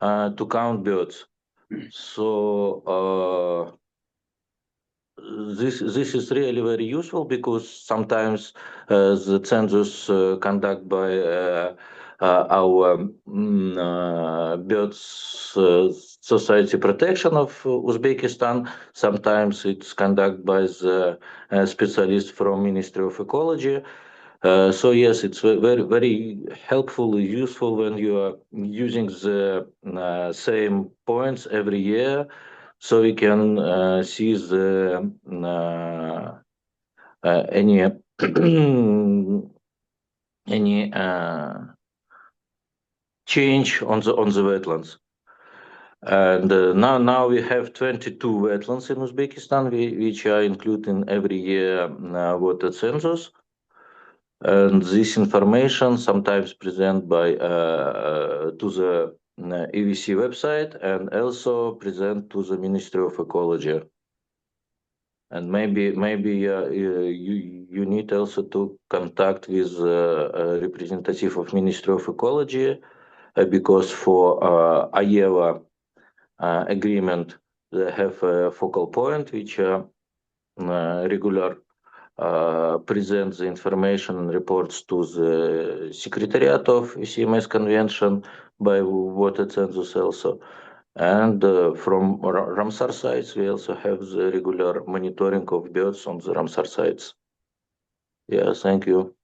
to count birds. So this is really very useful because sometimes the census conducted by our birds society protection of Uzbekistan. Sometimes it's conducted by the specialists from Ministry of Ecology. So yes, it's very, very helpful, useful when you are using the same points every year, so we can see the any change on the wetlands. And now we have 22 wetlands in Uzbekistan, which are included in every year water census. And this information sometimes presented by to the IWC website and also present to the Ministry of Ecology. And maybe you need also to contact with a representative of Ministry of Ecology because for IEWA agreement they have a focal point which regular presents the information and reports to the Secretariat of CMS Convention by Water Census also. And from Ramsar sites, we also have the regular monitoring of birds on the Ramsar sites. Yeah, thank you.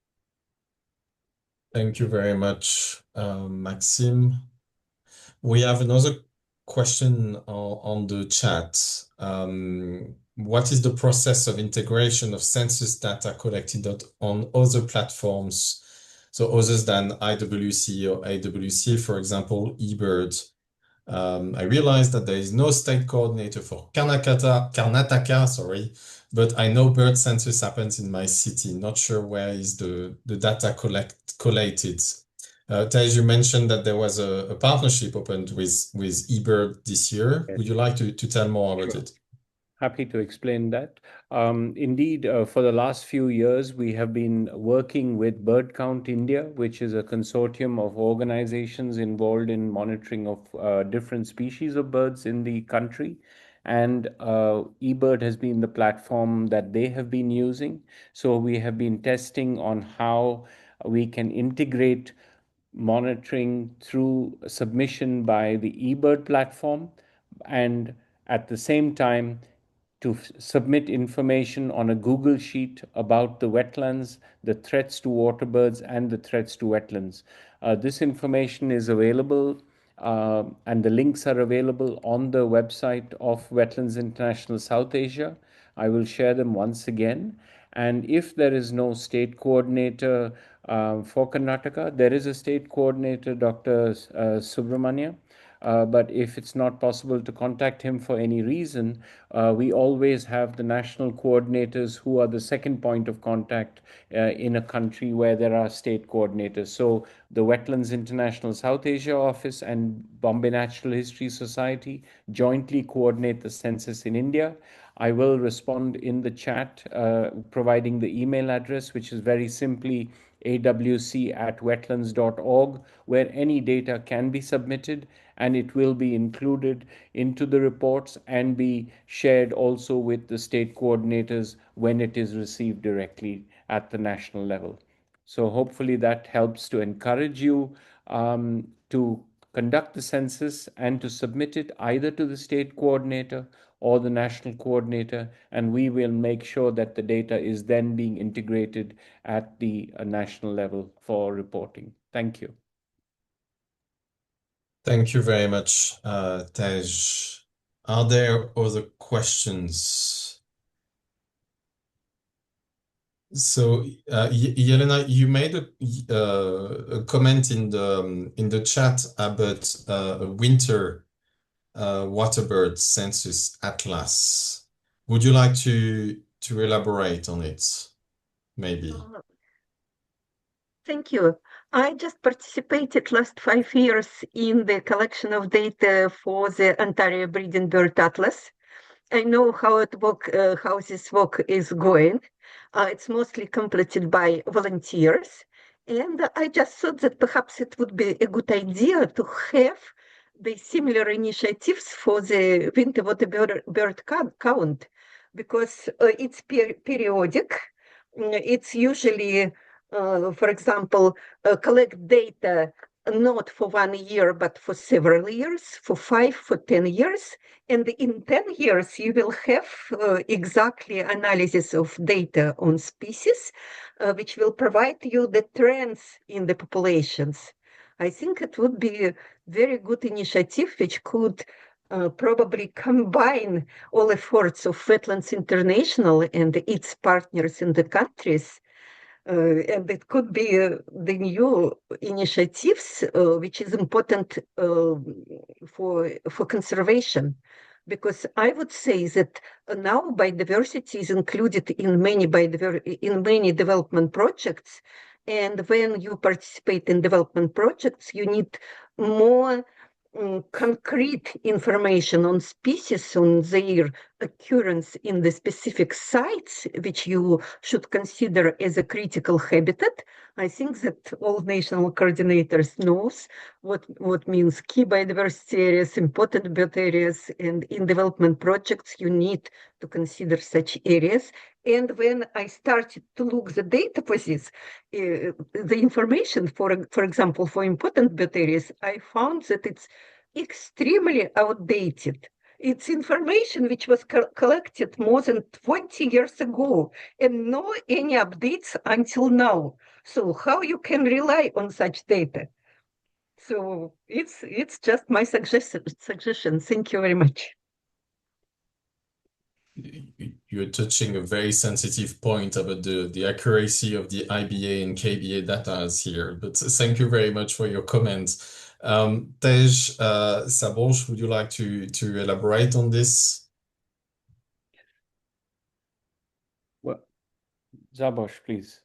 Thank you very much, Maxime. We have another question on the chat. What is the process of integration of census data collected on other platforms, so others than IWC or AWC, for example, eBird? I realized that there is no state coordinator for Karnataka, sorry, but I know bird census happens in my city. Not sure where is the data collated. Tej, you mentioned that there was a partnership opened with eBird this year.
Yes.
Would you like to tell more about
Sure.
it?
Happy to explain that. Indeed, for the last few years, we have been working with Bird Count India, which is a consortium of organizations involved in monitoring of different species of birds in the country. And eBird has been the platform that they have been using. So we have been testing on how we can integrate monitoring through submission by the eBird platform, and at the same time to submit information on a Google Sheet about the wetlands, the threats to waterbirds, and the threats to wetlands. This information is available and the links are available on the website of Wetlands International South Asia. I will share them once again. And if there is no state coordinator for Karnataka, there is a state coordinator, Dr. Subramania. But if it's not possible to contact him for any reason, we always have the national coordinators who are the second point of contact in a country where there are state coordinators. So the Wetlands International South Asia office and Bombay Natural History Society jointly coordinate the census in India. I will respond in the chat, providing the email address, which is very simply awc@wetlands.org, where any data can be submitted and it will be included into the reports and be shared also with the state coordinators when it is received directly at the national level. So hopefully that helps to encourage you to conduct the census and to submit it either to the state coordinator or the national coordinator, and we will make sure that the data is then being integrated at the national level for reporting. Thank you.
Thank you very much, Tej. Are there other questions? So, Yelena, you made a comment in the chat about a winter Waterbird census atlas. Would you like to elaborate on it, maybe?
Thank you. I just participated last 5 years in the collection of data for the Ontario Breeding Bird Atlas. I know how this work is going. It's mostly completed by volunteers. And I just thought that perhaps it would be a good idea to have the similar initiatives for the winter water bird count, because it's periodic. It's usually, for example, collect data not for 1 year, but for several years, for 5, for 10 years. And in 10 years, you will have exactly analysis of data on species, which will provide you the trends in the populations. I think it would be a very good initiative, which could probably combine all efforts of Wetlands International and its partners in the countries. And it could be the new initiatives, which is important for conservation. Because I would say that now biodiversity is included in many development projects. And when you participate in development projects, you need more concrete information on species, on their occurrence in the specific sites, which you should consider as a critical habitat. I think that all national coordinators knows what means key biodiversity areas, important bird areas, and in development projects, you need to consider such areas. And when I started to look the data for this, the information, for example, for important bird areas, I found that it's extremely outdated. It's information which was collected more than 20 years ago and no any updates until now. So how you can rely on such data? So it's just my suggestion. Thank you very much.
You're touching a very sensitive point about the accuracy of the IBA and KBA data here, but thank you very much for your comments. Tej, Szabolcs, would you like to elaborate on this?
Well, Szabolcs, please.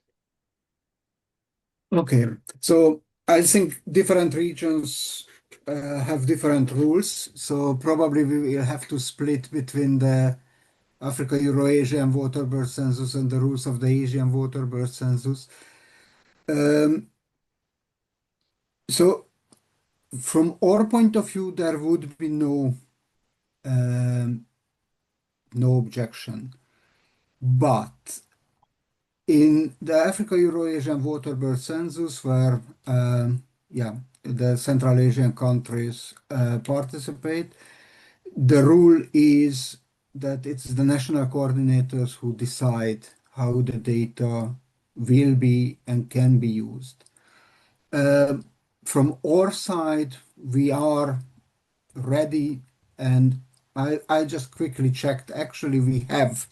Okay, so I think different regions have different rules. So probably we will have to split between the Africa-Euro-Asian Waterbird Census and the rules of the Asian Waterbird Census. So from our point of view, there would be no objection. But in the Africa-Euro-Asian Waterbird Census, where the Central Asian countries participate, the rule is that it's the national coordinators who decide how the data will be and can be used. From our side, we are ready, and I just quickly checked. Actually, we have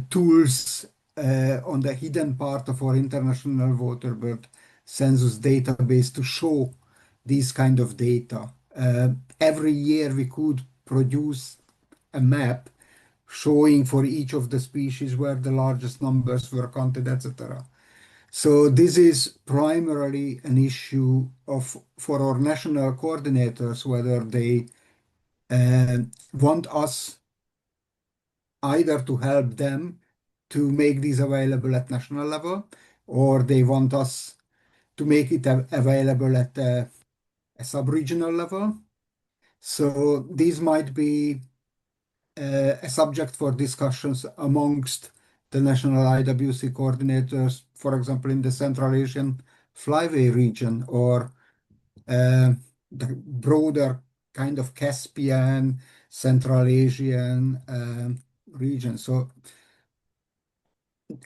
tools on the hidden part of our International Waterbird Census database to show these kind of data. Every year we could produce a map showing for each of the species where the largest numbers were counted, etc. So this is primarily an issue for our national coordinators, whether they want us either to help them to make these available at national level, or they want us to make it available at a sub-regional level. So these might be a subject for discussions amongst the national IWC coordinators, for example, in the Central Asian Flyway region, or the broader kind of Caspian, Central Asian region. So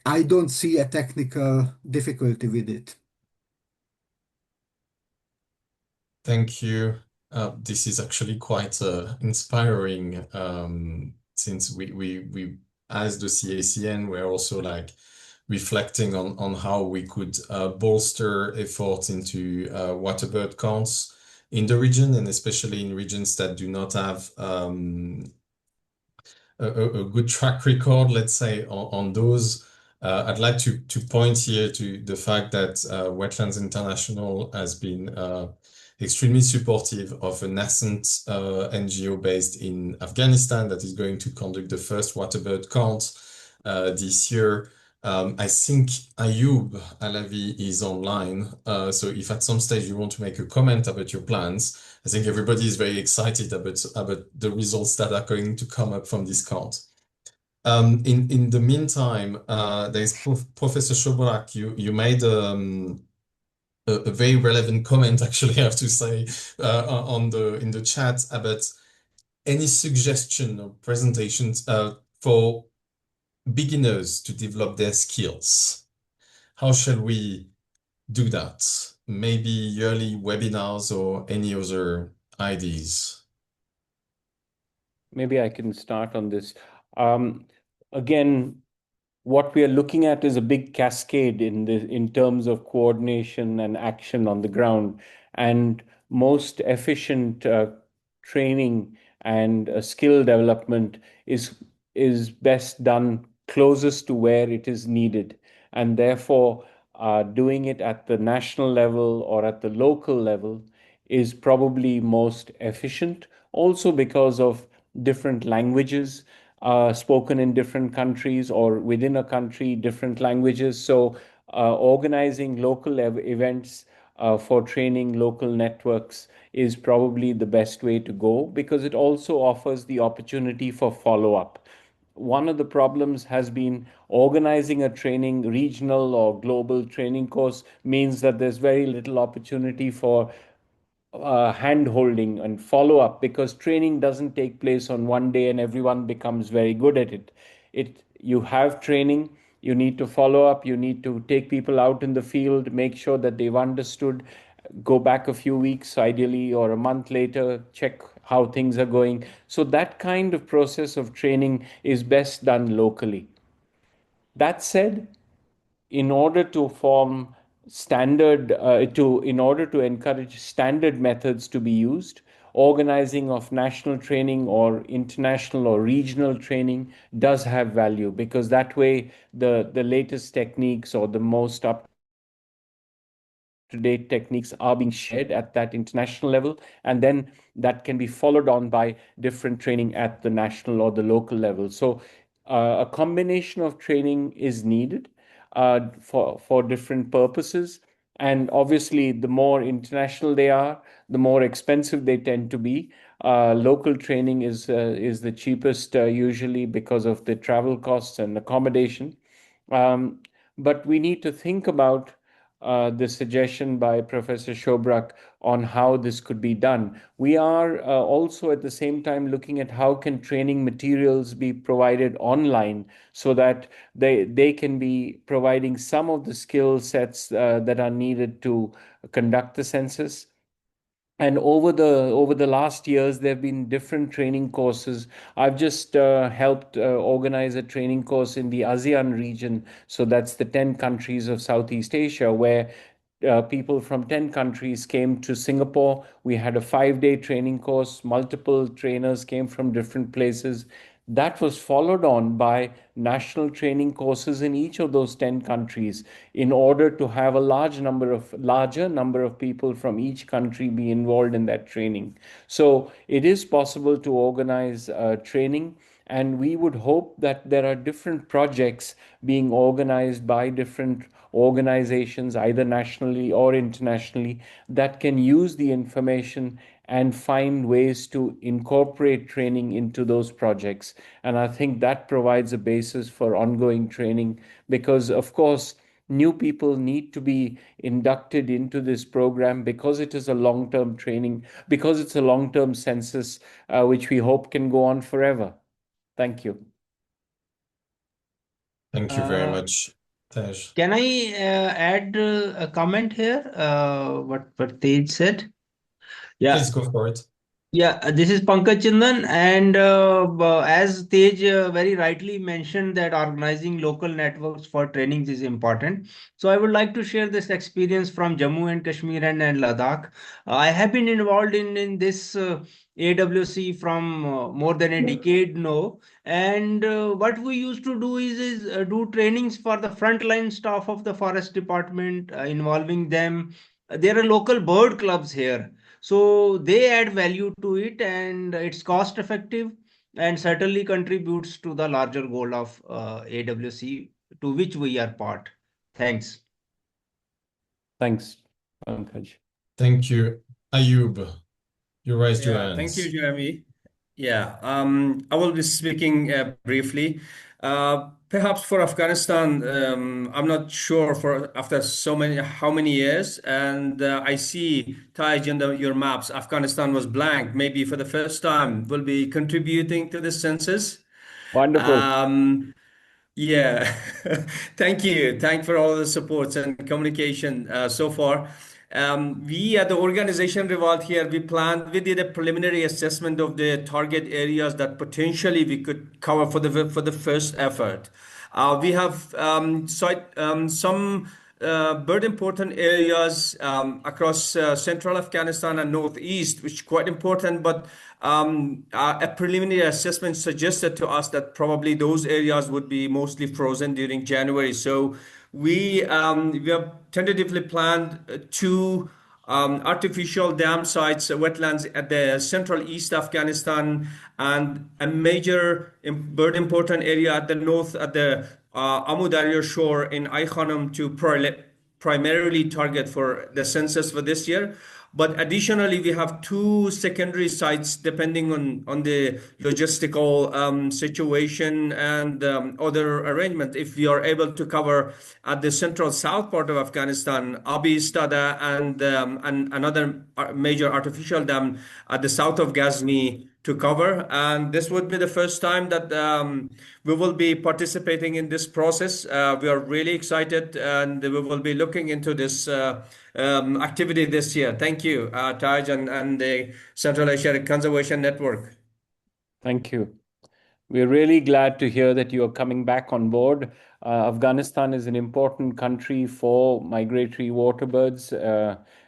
I don't see a technical difficulty with it.
Thank you. This is actually quite inspiring, since we as the CACN, we're also like reflecting on how we could bolster efforts into waterbird counts in the region, and especially in regions that do not have a good track record, let's say, on those. I'd like to point here to the fact that Wetlands International has been extremely supportive of a nascent NGO based in Afghanistan that is going to conduct the first waterbird count this year. I think Ayub Alavi is online. So if at some stage you want to make a comment about your plans, I think everybody is very excited about the results that are going to come up from this count. In the meantime, there's Professor Shobrak. You made a very relevant comment, actually, I have to say, in the chat about any suggestion or presentations for beginners to develop their skills. How shall we do that? Maybe yearly webinars or any other ideas?
Maybe I can start on this. Again, what we are looking at is a big cascade in terms of coordination and action on the ground, and most efficient training and skill development is best done closest to where it is needed, and therefore doing it at the national level or at the local level is probably most efficient, also because of different languages spoken in different countries, or within a country, different languages. So organizing local events for training local networks is probably the best way to go, because it also offers the opportunity for follow-up. One of the problems has been organizing a training, regional or global training course, means that there's very little opportunity for hand holding and follow up, because training doesn't take place on one day and everyone becomes very good at it. You have training, you need to follow up, you need to take people out in the field, make sure that they've understood, go back a few weeks ideally, or a month later, check how things are going. So that kind of process of training is best done locally. That said, in order to form in order to encourage standard methods to be used, organizing of national training or international or regional training does have value, because that way the latest techniques or the most up to date techniques are being shared at that international level, and then that can be followed on by different training at the national or the local level. So a combination of training is needed for different purposes. And obviously, the more international they are, the more expensive they tend to be. Local training is the cheapest usually, because of the travel costs and accommodation. But we need to think about the suggestion by Professor Shobrak on how this could be done. We are also at the same time looking at how can training materials be provided online, so that they can be providing some of the skill sets that are needed to conduct the census. And over the last years, there have been different training courses. I've just helped organize a training course in the ASEAN region. So that's the 10 countries of Southeast Asia, where people from 10 countries came to Singapore. We had a 5-day training course. Multiple trainers came from different places. That was followed on by national training courses in each of those 10 countries, in order to have a larger number of people from each country be involved in that training. So it is possible to organize training, and we would hope that there are different projects being organized by different organizations, either nationally or internationally, that can use the information and find ways to incorporate training into those projects. And I think that provides a basis for ongoing training, because, of course, new people need to be inducted into this program, because it is a long-term training, because it's a long-term census, which we hope can go on forever. Thank you.
Thank you very much, Tej.
Can I add a comment here? What Tej said? Yeah.
Please go for it.
Yeah, this is Pankaj Chandan, and as Tej very rightly mentioned, that organizing local networks for trainings is important. So I would like to share this experience from Jammu and Kashmir and Ladakh. I have been involved in this AWC from more than a decade now, and what we used to do is do trainings for the frontline staff of the forest department, involving them. There are local bird clubs here, so they add value to it, and it's cost effective and certainly contributes to the larger goal of AWC, to which we are part. Thanks.
Thanks, Pankaj.
Thank you. Ayub, you raised your hands.
Thank you, Jeremy. I will be speaking briefly. Perhaps for Afghanistan, I'm not sure for after how many years, and I see, Taj, in your maps, Afghanistan was blank. Maybe for the first time, will be contributing to the census.
Wonderful.
Yeah, thank you. Thank for all the supports and communication so far. We at the organization Revolt here, we did a preliminary assessment of the target areas that potentially we could cover for the first effort. We have some bird important areas across central Afghanistan and northeast, which is quite important, but a preliminary assessment suggested to us that probably those areas would be mostly frozen during January. So we have tentatively planned 2 artificial dam sites, wetlands at the central east Afghanistan, and a major bird important area at the north at the Amu Darya shore in Ai Khanum to primarily target for the census for this year. But additionally, we have two secondary sites depending on the logistical situation and other arrangement. If we are able to cover at the central south part of Afghanistan, Abi Stada and another major artificial dam at the south of Ghazni to cover. And this would be the first time that we will be participating in this process. We are really excited and we will be looking into this activity this year. Thank you, Taj and the Central Asia Conservation Network.
Thank you. We're really glad to hear that you are coming back on board. Afghanistan is an important country for migratory waterbirds,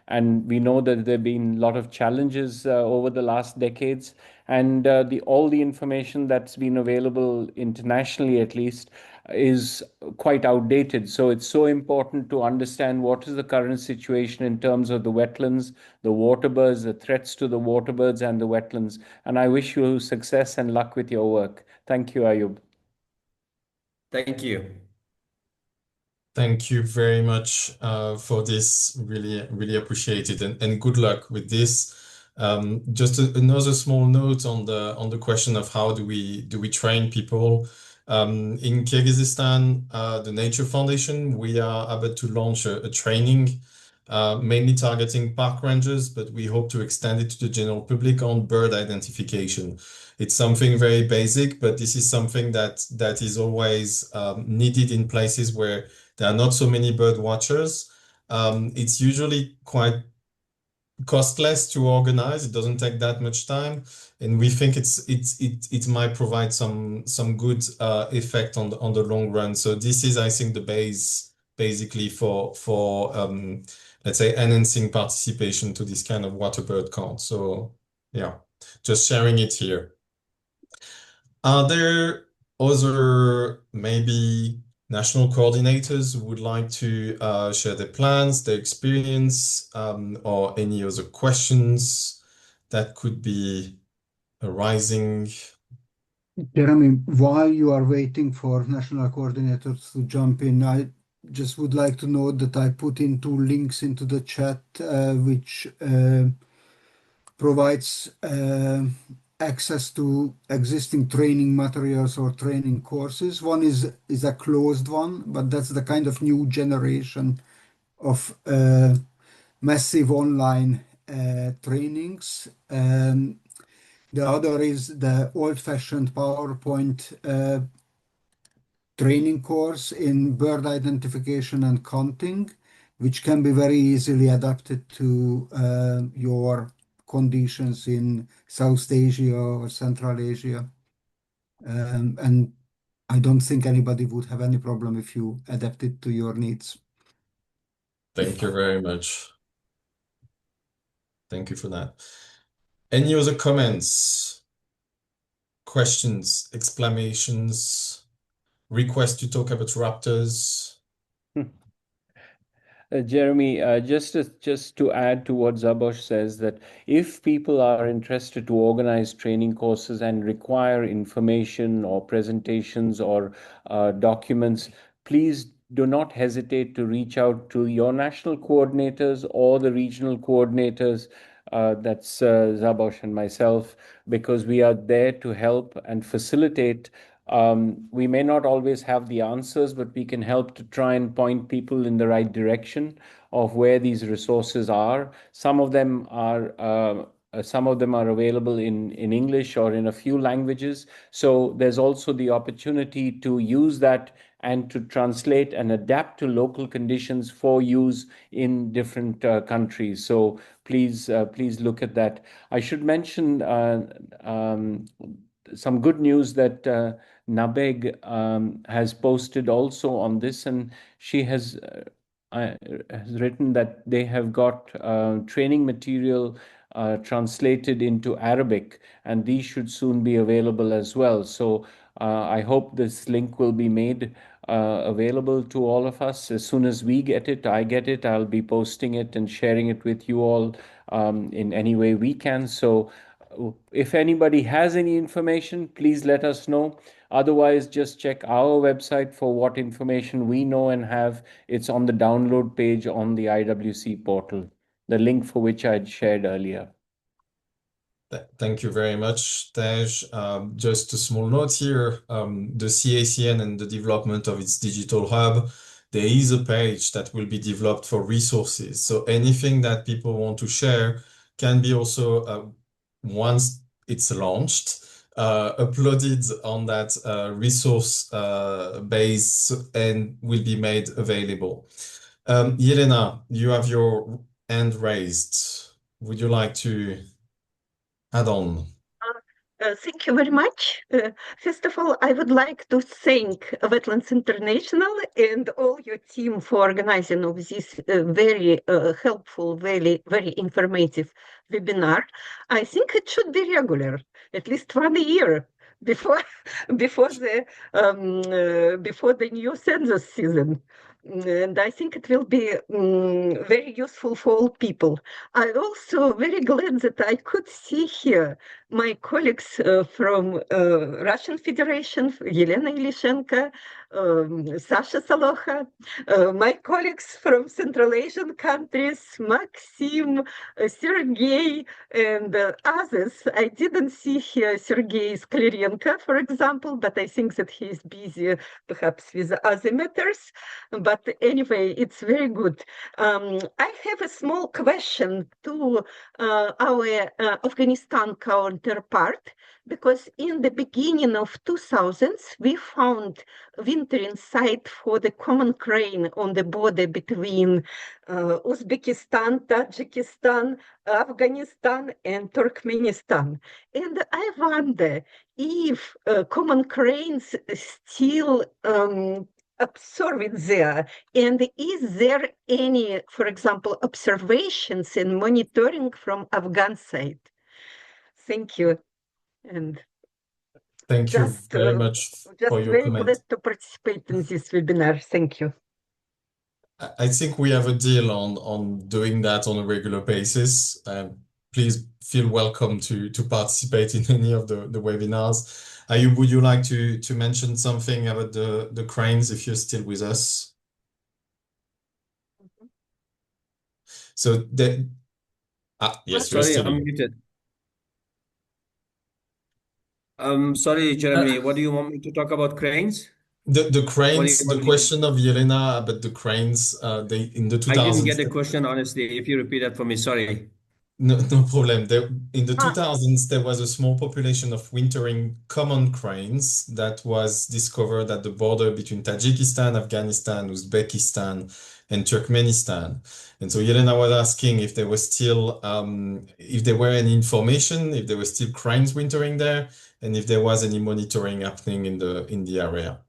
and we know that there have been a lot of challenges over the last decades, and all the information that's been available internationally, at least, is quite outdated. So it's so important to understand what is the current situation in terms of the wetlands, the waterbirds, the threats to the waterbirds and the wetlands. And I wish you success and luck with your work. Thank you, Ayub.
Thank you.
Thank you very much for this. Really appreciate it, and good luck with this. Just another small note on the question of how do we train people. In Kyrgyzstan, the Nature Foundation, we are about to launch a training mainly targeting park rangers, but we hope to extend it to the general public on bird identification. It's something very basic, but this is something that is always needed in places where there are not so many bird watchers. It's usually quite costless to organize. It doesn't take that much time, and we think it might provide some good effect on the long run. So this is, I think, the base basically for let's say enhancing participation to this kind of waterbird count. So yeah, just sharing it here. Are there other maybe national coordinators who would like to share their plans, their experience, or any other questions that could be arising?
Jeremy, while you are waiting for national coordinators to jump in, I just would like to note that I put in two links into the chat, which provides access to existing training materials or training courses. One is a closed one, but that's the kind of new generation of massive online trainings. The other is the old-fashioned PowerPoint training course in bird identification and counting, which can be very easily adapted to your conditions in South Asia or Central Asia. And I don't think anybody would have any problem if you adapt it to your needs.
Thank you very much. Thank you for that. Any other comments, questions, exclamations, requests to talk about raptors?
Jeremy, just to add to what Zabosh says, that if people are interested to organize training courses and require information or presentations or documents, please do not hesitate to reach out to your national coordinators or the regional coordinators. That's Zabosh and myself, because we are there to help and facilitate. We may not always have the answers, but we can help to try and point people in the right direction of where these resources are. Some of them are available in English or in a few languages. So there's also the opportunity to use that and to translate and adapt to local conditions for use in different countries. So please look at that. I should mention some good news that Nabeg has posted also on this, and she has written that they have got training material translated into Arabic, and these should soon be available as well. So I hope this link will be made available to all of us. As soon as we get it, I get it, I'll be posting it and sharing it with you all in any way we can. So if anybody has any information, please let us know. Otherwise, just check our website for what information we know and have. It's on the download page on the IWC portal, the link for which I'd shared earlier.
Thank you very much, Tej. Just a small note here, the CACN and the development of its digital hub, there is a page that will be developed for resources. So anything that people want to share can be also, once it's launched, uploaded on that resource base and will be made available. Yelena, you have your hand raised. Would you like to add on?
Thank you very much. First of all, I would like to thank Wetlands International and all your team for organizing of this very helpful, very informative webinar. I think it should be regular, at least 1 year before the new census season. And I think it will be very useful for all people. I'm also very glad that I could see here my colleagues from Russian Federation, Elena Ilishenko, Sasha Saloha, my colleagues from Central Asian countries, Maxim, Sergey, and others. I didn't see here Sergey Sklerenko, for example, but I think that he is busy perhaps with other matters. But anyway, it's very good. I have a small question to our Afghanistan counterpart, because in the beginning of 2000s, we found wintering site for the common crane on the border between Uzbekistan, Tajikistan, Afghanistan, and Turkmenistan. And I wonder if common cranes still observing there, and is there any, for example, observations and monitoring from Afghan side? Thank you. And
thank you very much for your
very
comment.
glad to participate in this webinar. Thank you.
I think we have a deal on doing that on a regular basis. Please feel welcome to participate in any of the webinars. Ayub, would you like to mention something about the cranes if you're still with us? So yes, you're
Sorry,
still
I'm
here.
muted. Sorry, Jeremy, what do you want me to talk about cranes?
The cranes,
What
the
do you
question of Yelena about the cranes, they in the 2000s.
I didn't get the question, honestly. If you repeat that for me, sorry.
No problem. In the 2000s, there was a small population of wintering common cranes that was discovered at the border between Tajikistan, Afghanistan, Uzbekistan, and Turkmenistan. And so Yelena was asking if there was still, if there were any information, if there were still cranes wintering there, and if there was any monitoring happening in the area.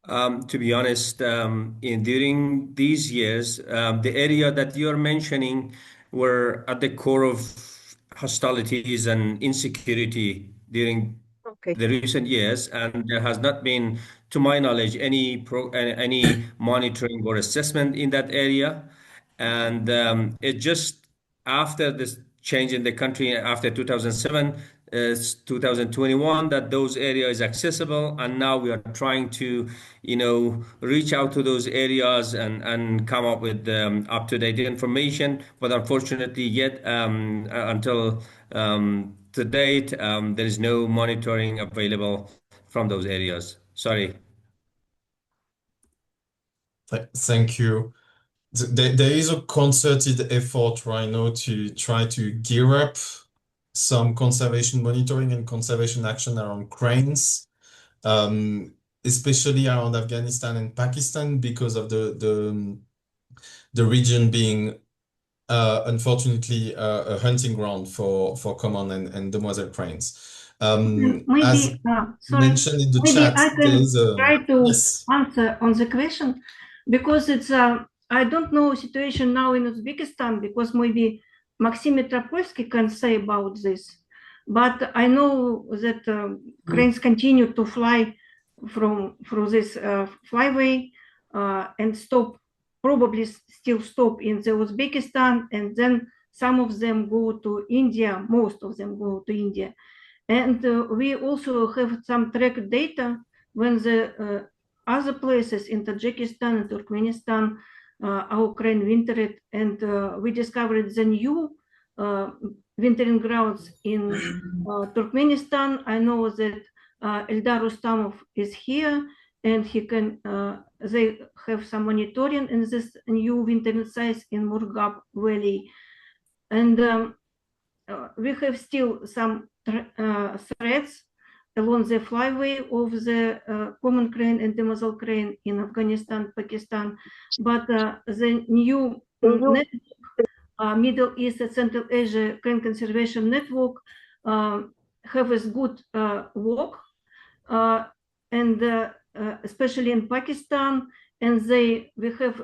To be honest, during these years, the area that you're mentioning were at the core of hostilities and insecurity during the recent years, and there has not been, to my knowledge, any monitoring or assessment in that area. And it just after this change in the country after 2007, 2021, that those areas is accessible, and now we are trying to, reach out to those areas and come up with up-to-date information. But unfortunately, yet until to date, there is no monitoring available from those areas. Sorry.
Thank you. There is a concerted effort right now to try to gear up some conservation monitoring and conservation action around cranes, especially around Afghanistan and Pakistan, because of the region being unfortunately a hunting ground for common and demoiselle cranes. As mentioned in the chat,
I can try to
yes.
answer on the question, because it's I don't know situation now in Uzbekistan, because maybe Maxim Metropolsky can say about this, but I know that cranes continue to fly from this flyway and stop, probably still stop in the Uzbekistan, and then some of them go to India, most of them go to India. And we also have some track data when the other places in Tajikistan and Turkmenistan our crane wintered, and we discovered the new wintering grounds in Turkmenistan. I know that Eldar Rustamov is here, and he can. They have some monitoring in this new wintering sites in Murgab Valley, and we have still some threats along the flyway of the common crane and demersal crane in Afghanistan, Pakistan, but the new Middle East and Central Asia Crane Conservation Network have a good work, and especially in Pakistan, and we have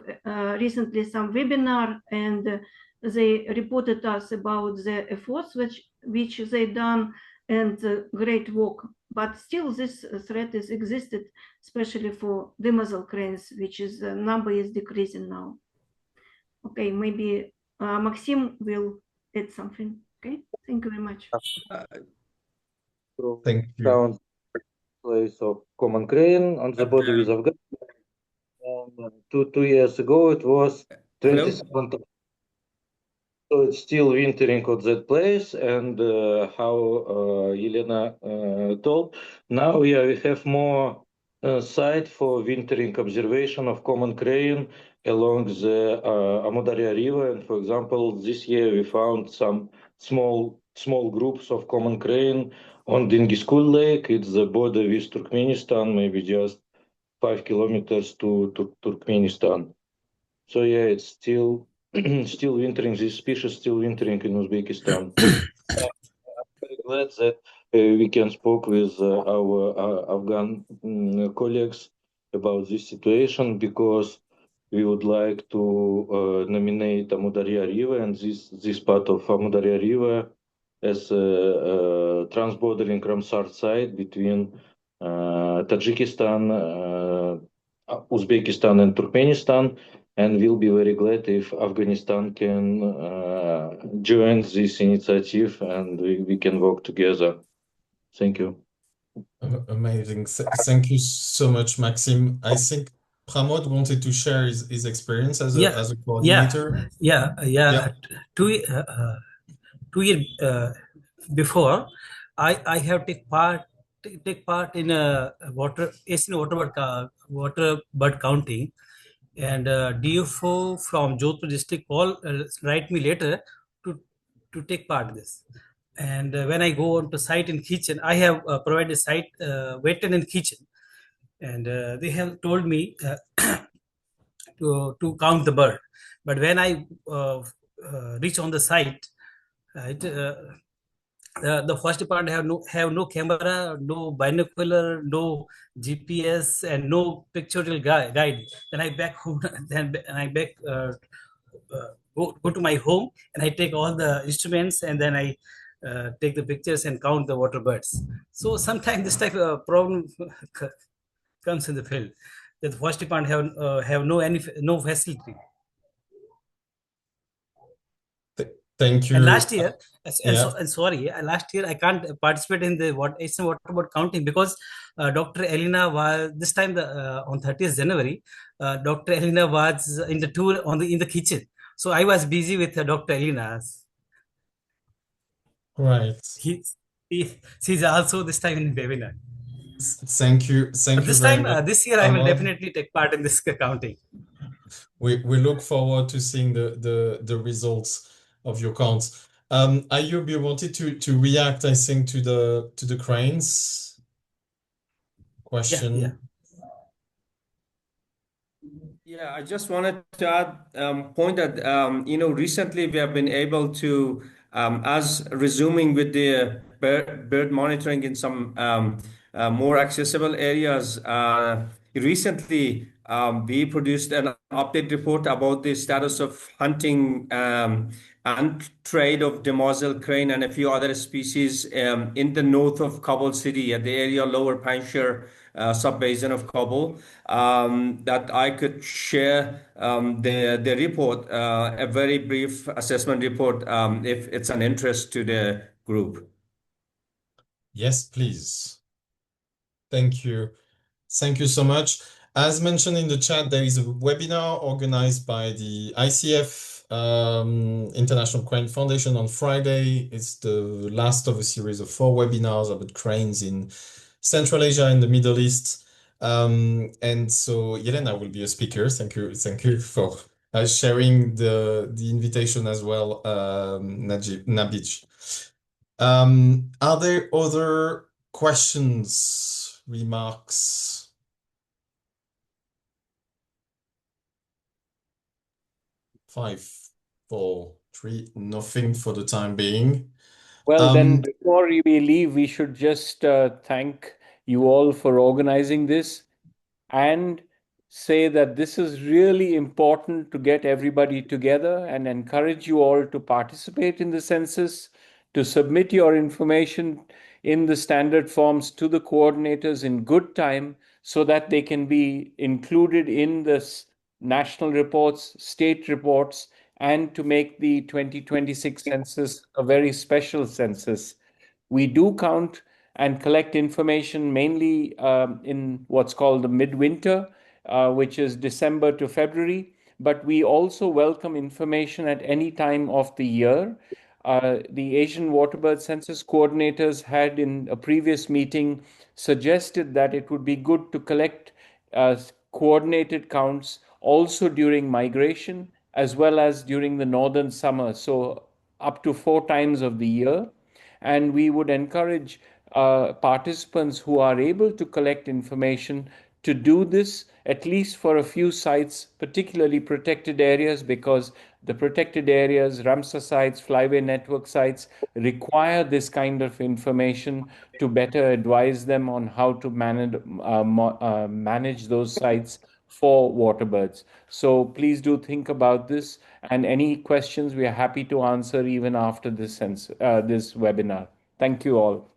recently some webinar, and they reported us about the efforts which they done and great work. But still this threat is existed, especially for demersal cranes, which is the number is decreasing now. Okay, maybe Maxim will add something. Okay, thank you very much.
Thank you.
Count place of common crane on the border with Afghanistan. 2 years ago, it was 27. So it's still wintering at that place, and how Elena told, now we have more site for wintering observation of common crane along the Amudarya River. And for example, this year we found some small groups of common crane on Dingiskul Lake. It's the border with Turkmenistan, maybe just 5 kilometers to Turkmenistan. So yeah, it's still wintering. This species still wintering in Uzbekistan. I'm very glad that we can speak with our Afghan colleagues about this situation, because we would like to nominate Amudarya River and this part of Amudarya River as a transbordering Ramsar site between Tajikistan, Uzbekistan, and Turkmenistan. And we'll be very glad if Afghanistan can join this initiative and we can work together. Thank you.
Amazing. Thank you so much, Maxim. I think Pramod wanted to share his experience as a coordinator.
Yeah. 2 years before, I have take part in a waterbird counting, and DFO from Jodhpur district write me later to take part in this. And when I go on to site in kitchen, I have provided site wetland and kitchen, and they have told me to count the bird. But when I reach on the site, the first department have no camera, no binocular, no GPS, and no pictorial guide. Then I back home. Then I back go to my home, and I take all the instruments, and then I take the pictures and count the water birds. So sometimes this type of problem comes in the field. That the first department have no facility.
Thank you.
And last year, last year I can't participate in the waterbird counting because Dr. Elena was this time on 30th January. Dr. Elena was in the tour in the kitchen, so I was busy with Dr. Elena.
Right.
She's also this time in webinar.
Thank you. Thank you very much.
This year I will definitely take part in this counting.
We look forward to seeing the results of your counts. Ayub, you wanted to react, I think, to the cranes question.
Yeah, I just wanted to add point that recently we have been able to as resuming with the bird monitoring in some more accessible areas. Recently, we produced an update report about the status of hunting and trade of demoiselle crane and a few other species in the north of Kabul city at the area Lower Panjshir sub-basin of Kabul, that I could share the report, a very brief assessment report, if it's an interest to the group.
Yes, please. Thank you. Thank you so much. As mentioned in the chat, there is a webinar organized by the ICF International Crane Foundation on Friday. It's the last of a series of 4 webinars about cranes in Central Asia and the Middle East. And so Yelena will be a speaker. Thank you for sharing the invitation as well, Nabij. Are there other questions, remarks? 5, 4, 3, nothing for the time being.
Well, then before we leave, we should just thank you all for organizing this and say that this is really important to get everybody together and encourage you all to participate in the census, to submit your information in the standard forms to the coordinators in good time so that they can be included in the national reports, state reports, and to make the 2026 census a very special census. We do count and collect information mainly in what's called the midwinter, which is December to February, but we also welcome information at any time of the year. The Asian Waterbird Census coordinators had in a previous meeting suggested that it would be good to collect coordinated counts also during migration as well as during the northern summer, so up to 4 times of the year. And we would encourage participants who are able to collect information to do this at least for a few sites, particularly protected areas, because the protected areas, Ramsar sites, flyway network sites, require this kind of information to better advise them on how to manage those sites for waterbirds. So please do think about this, and any questions we are happy to answer even after this webinar. Thank you all.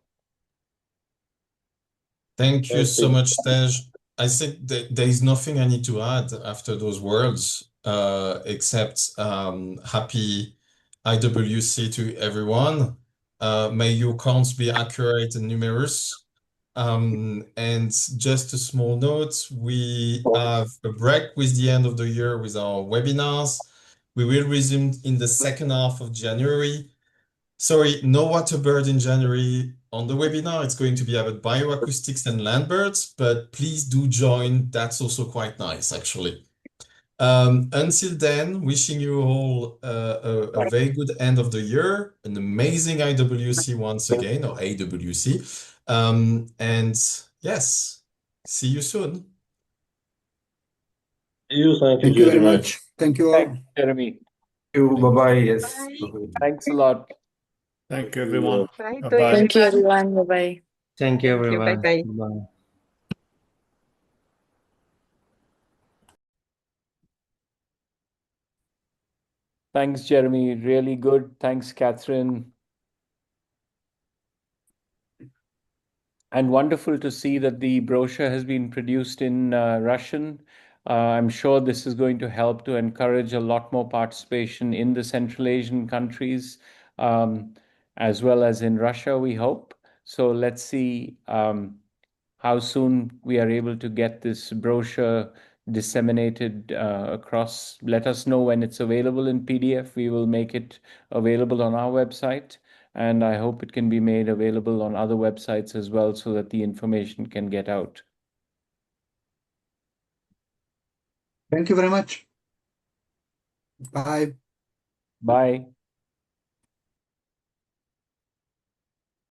Thank you so much, Tej. I think that there is nothing I need to add after those words, except happy IWC to everyone. May your counts be accurate and numerous. And just a small note, we have a break with the end of the year with our webinars. We will resume in the second half of January. Sorry, no Waterbird in January on the webinar. It's going to be about bioacoustics and landbirds, but please do join. That's also quite nice, actually. Until then, wishing you all a very good end of the year, an amazing IWC once again, or AWC. And yes, see you soon.
Thank you very much. Thank you all.
Thanks, Jeremy.
Bye-bye. Yes.
Bye.
Thanks a lot.
Thank you, everyone.
Bye.
Bye-bye.
Thank you, everyone. Bye-bye.
Thank you,
Thank you.
everyone.
Bye-bye.
Bye.
Thanks, Jeremy. Really good. Thanks, Catherine. And wonderful to see that the brochure has been produced in Russian. I'm sure this is going to help to encourage a lot more participation in the Central Asian countries, as well as in Russia, we hope. So let's see how soon we are able to get this brochure disseminated across. Let us know when it's available in PDF. We will make it available on our website. And I hope it can be made available on other websites as well so that the information can get out.
Thank you very much. Bye.
Bye.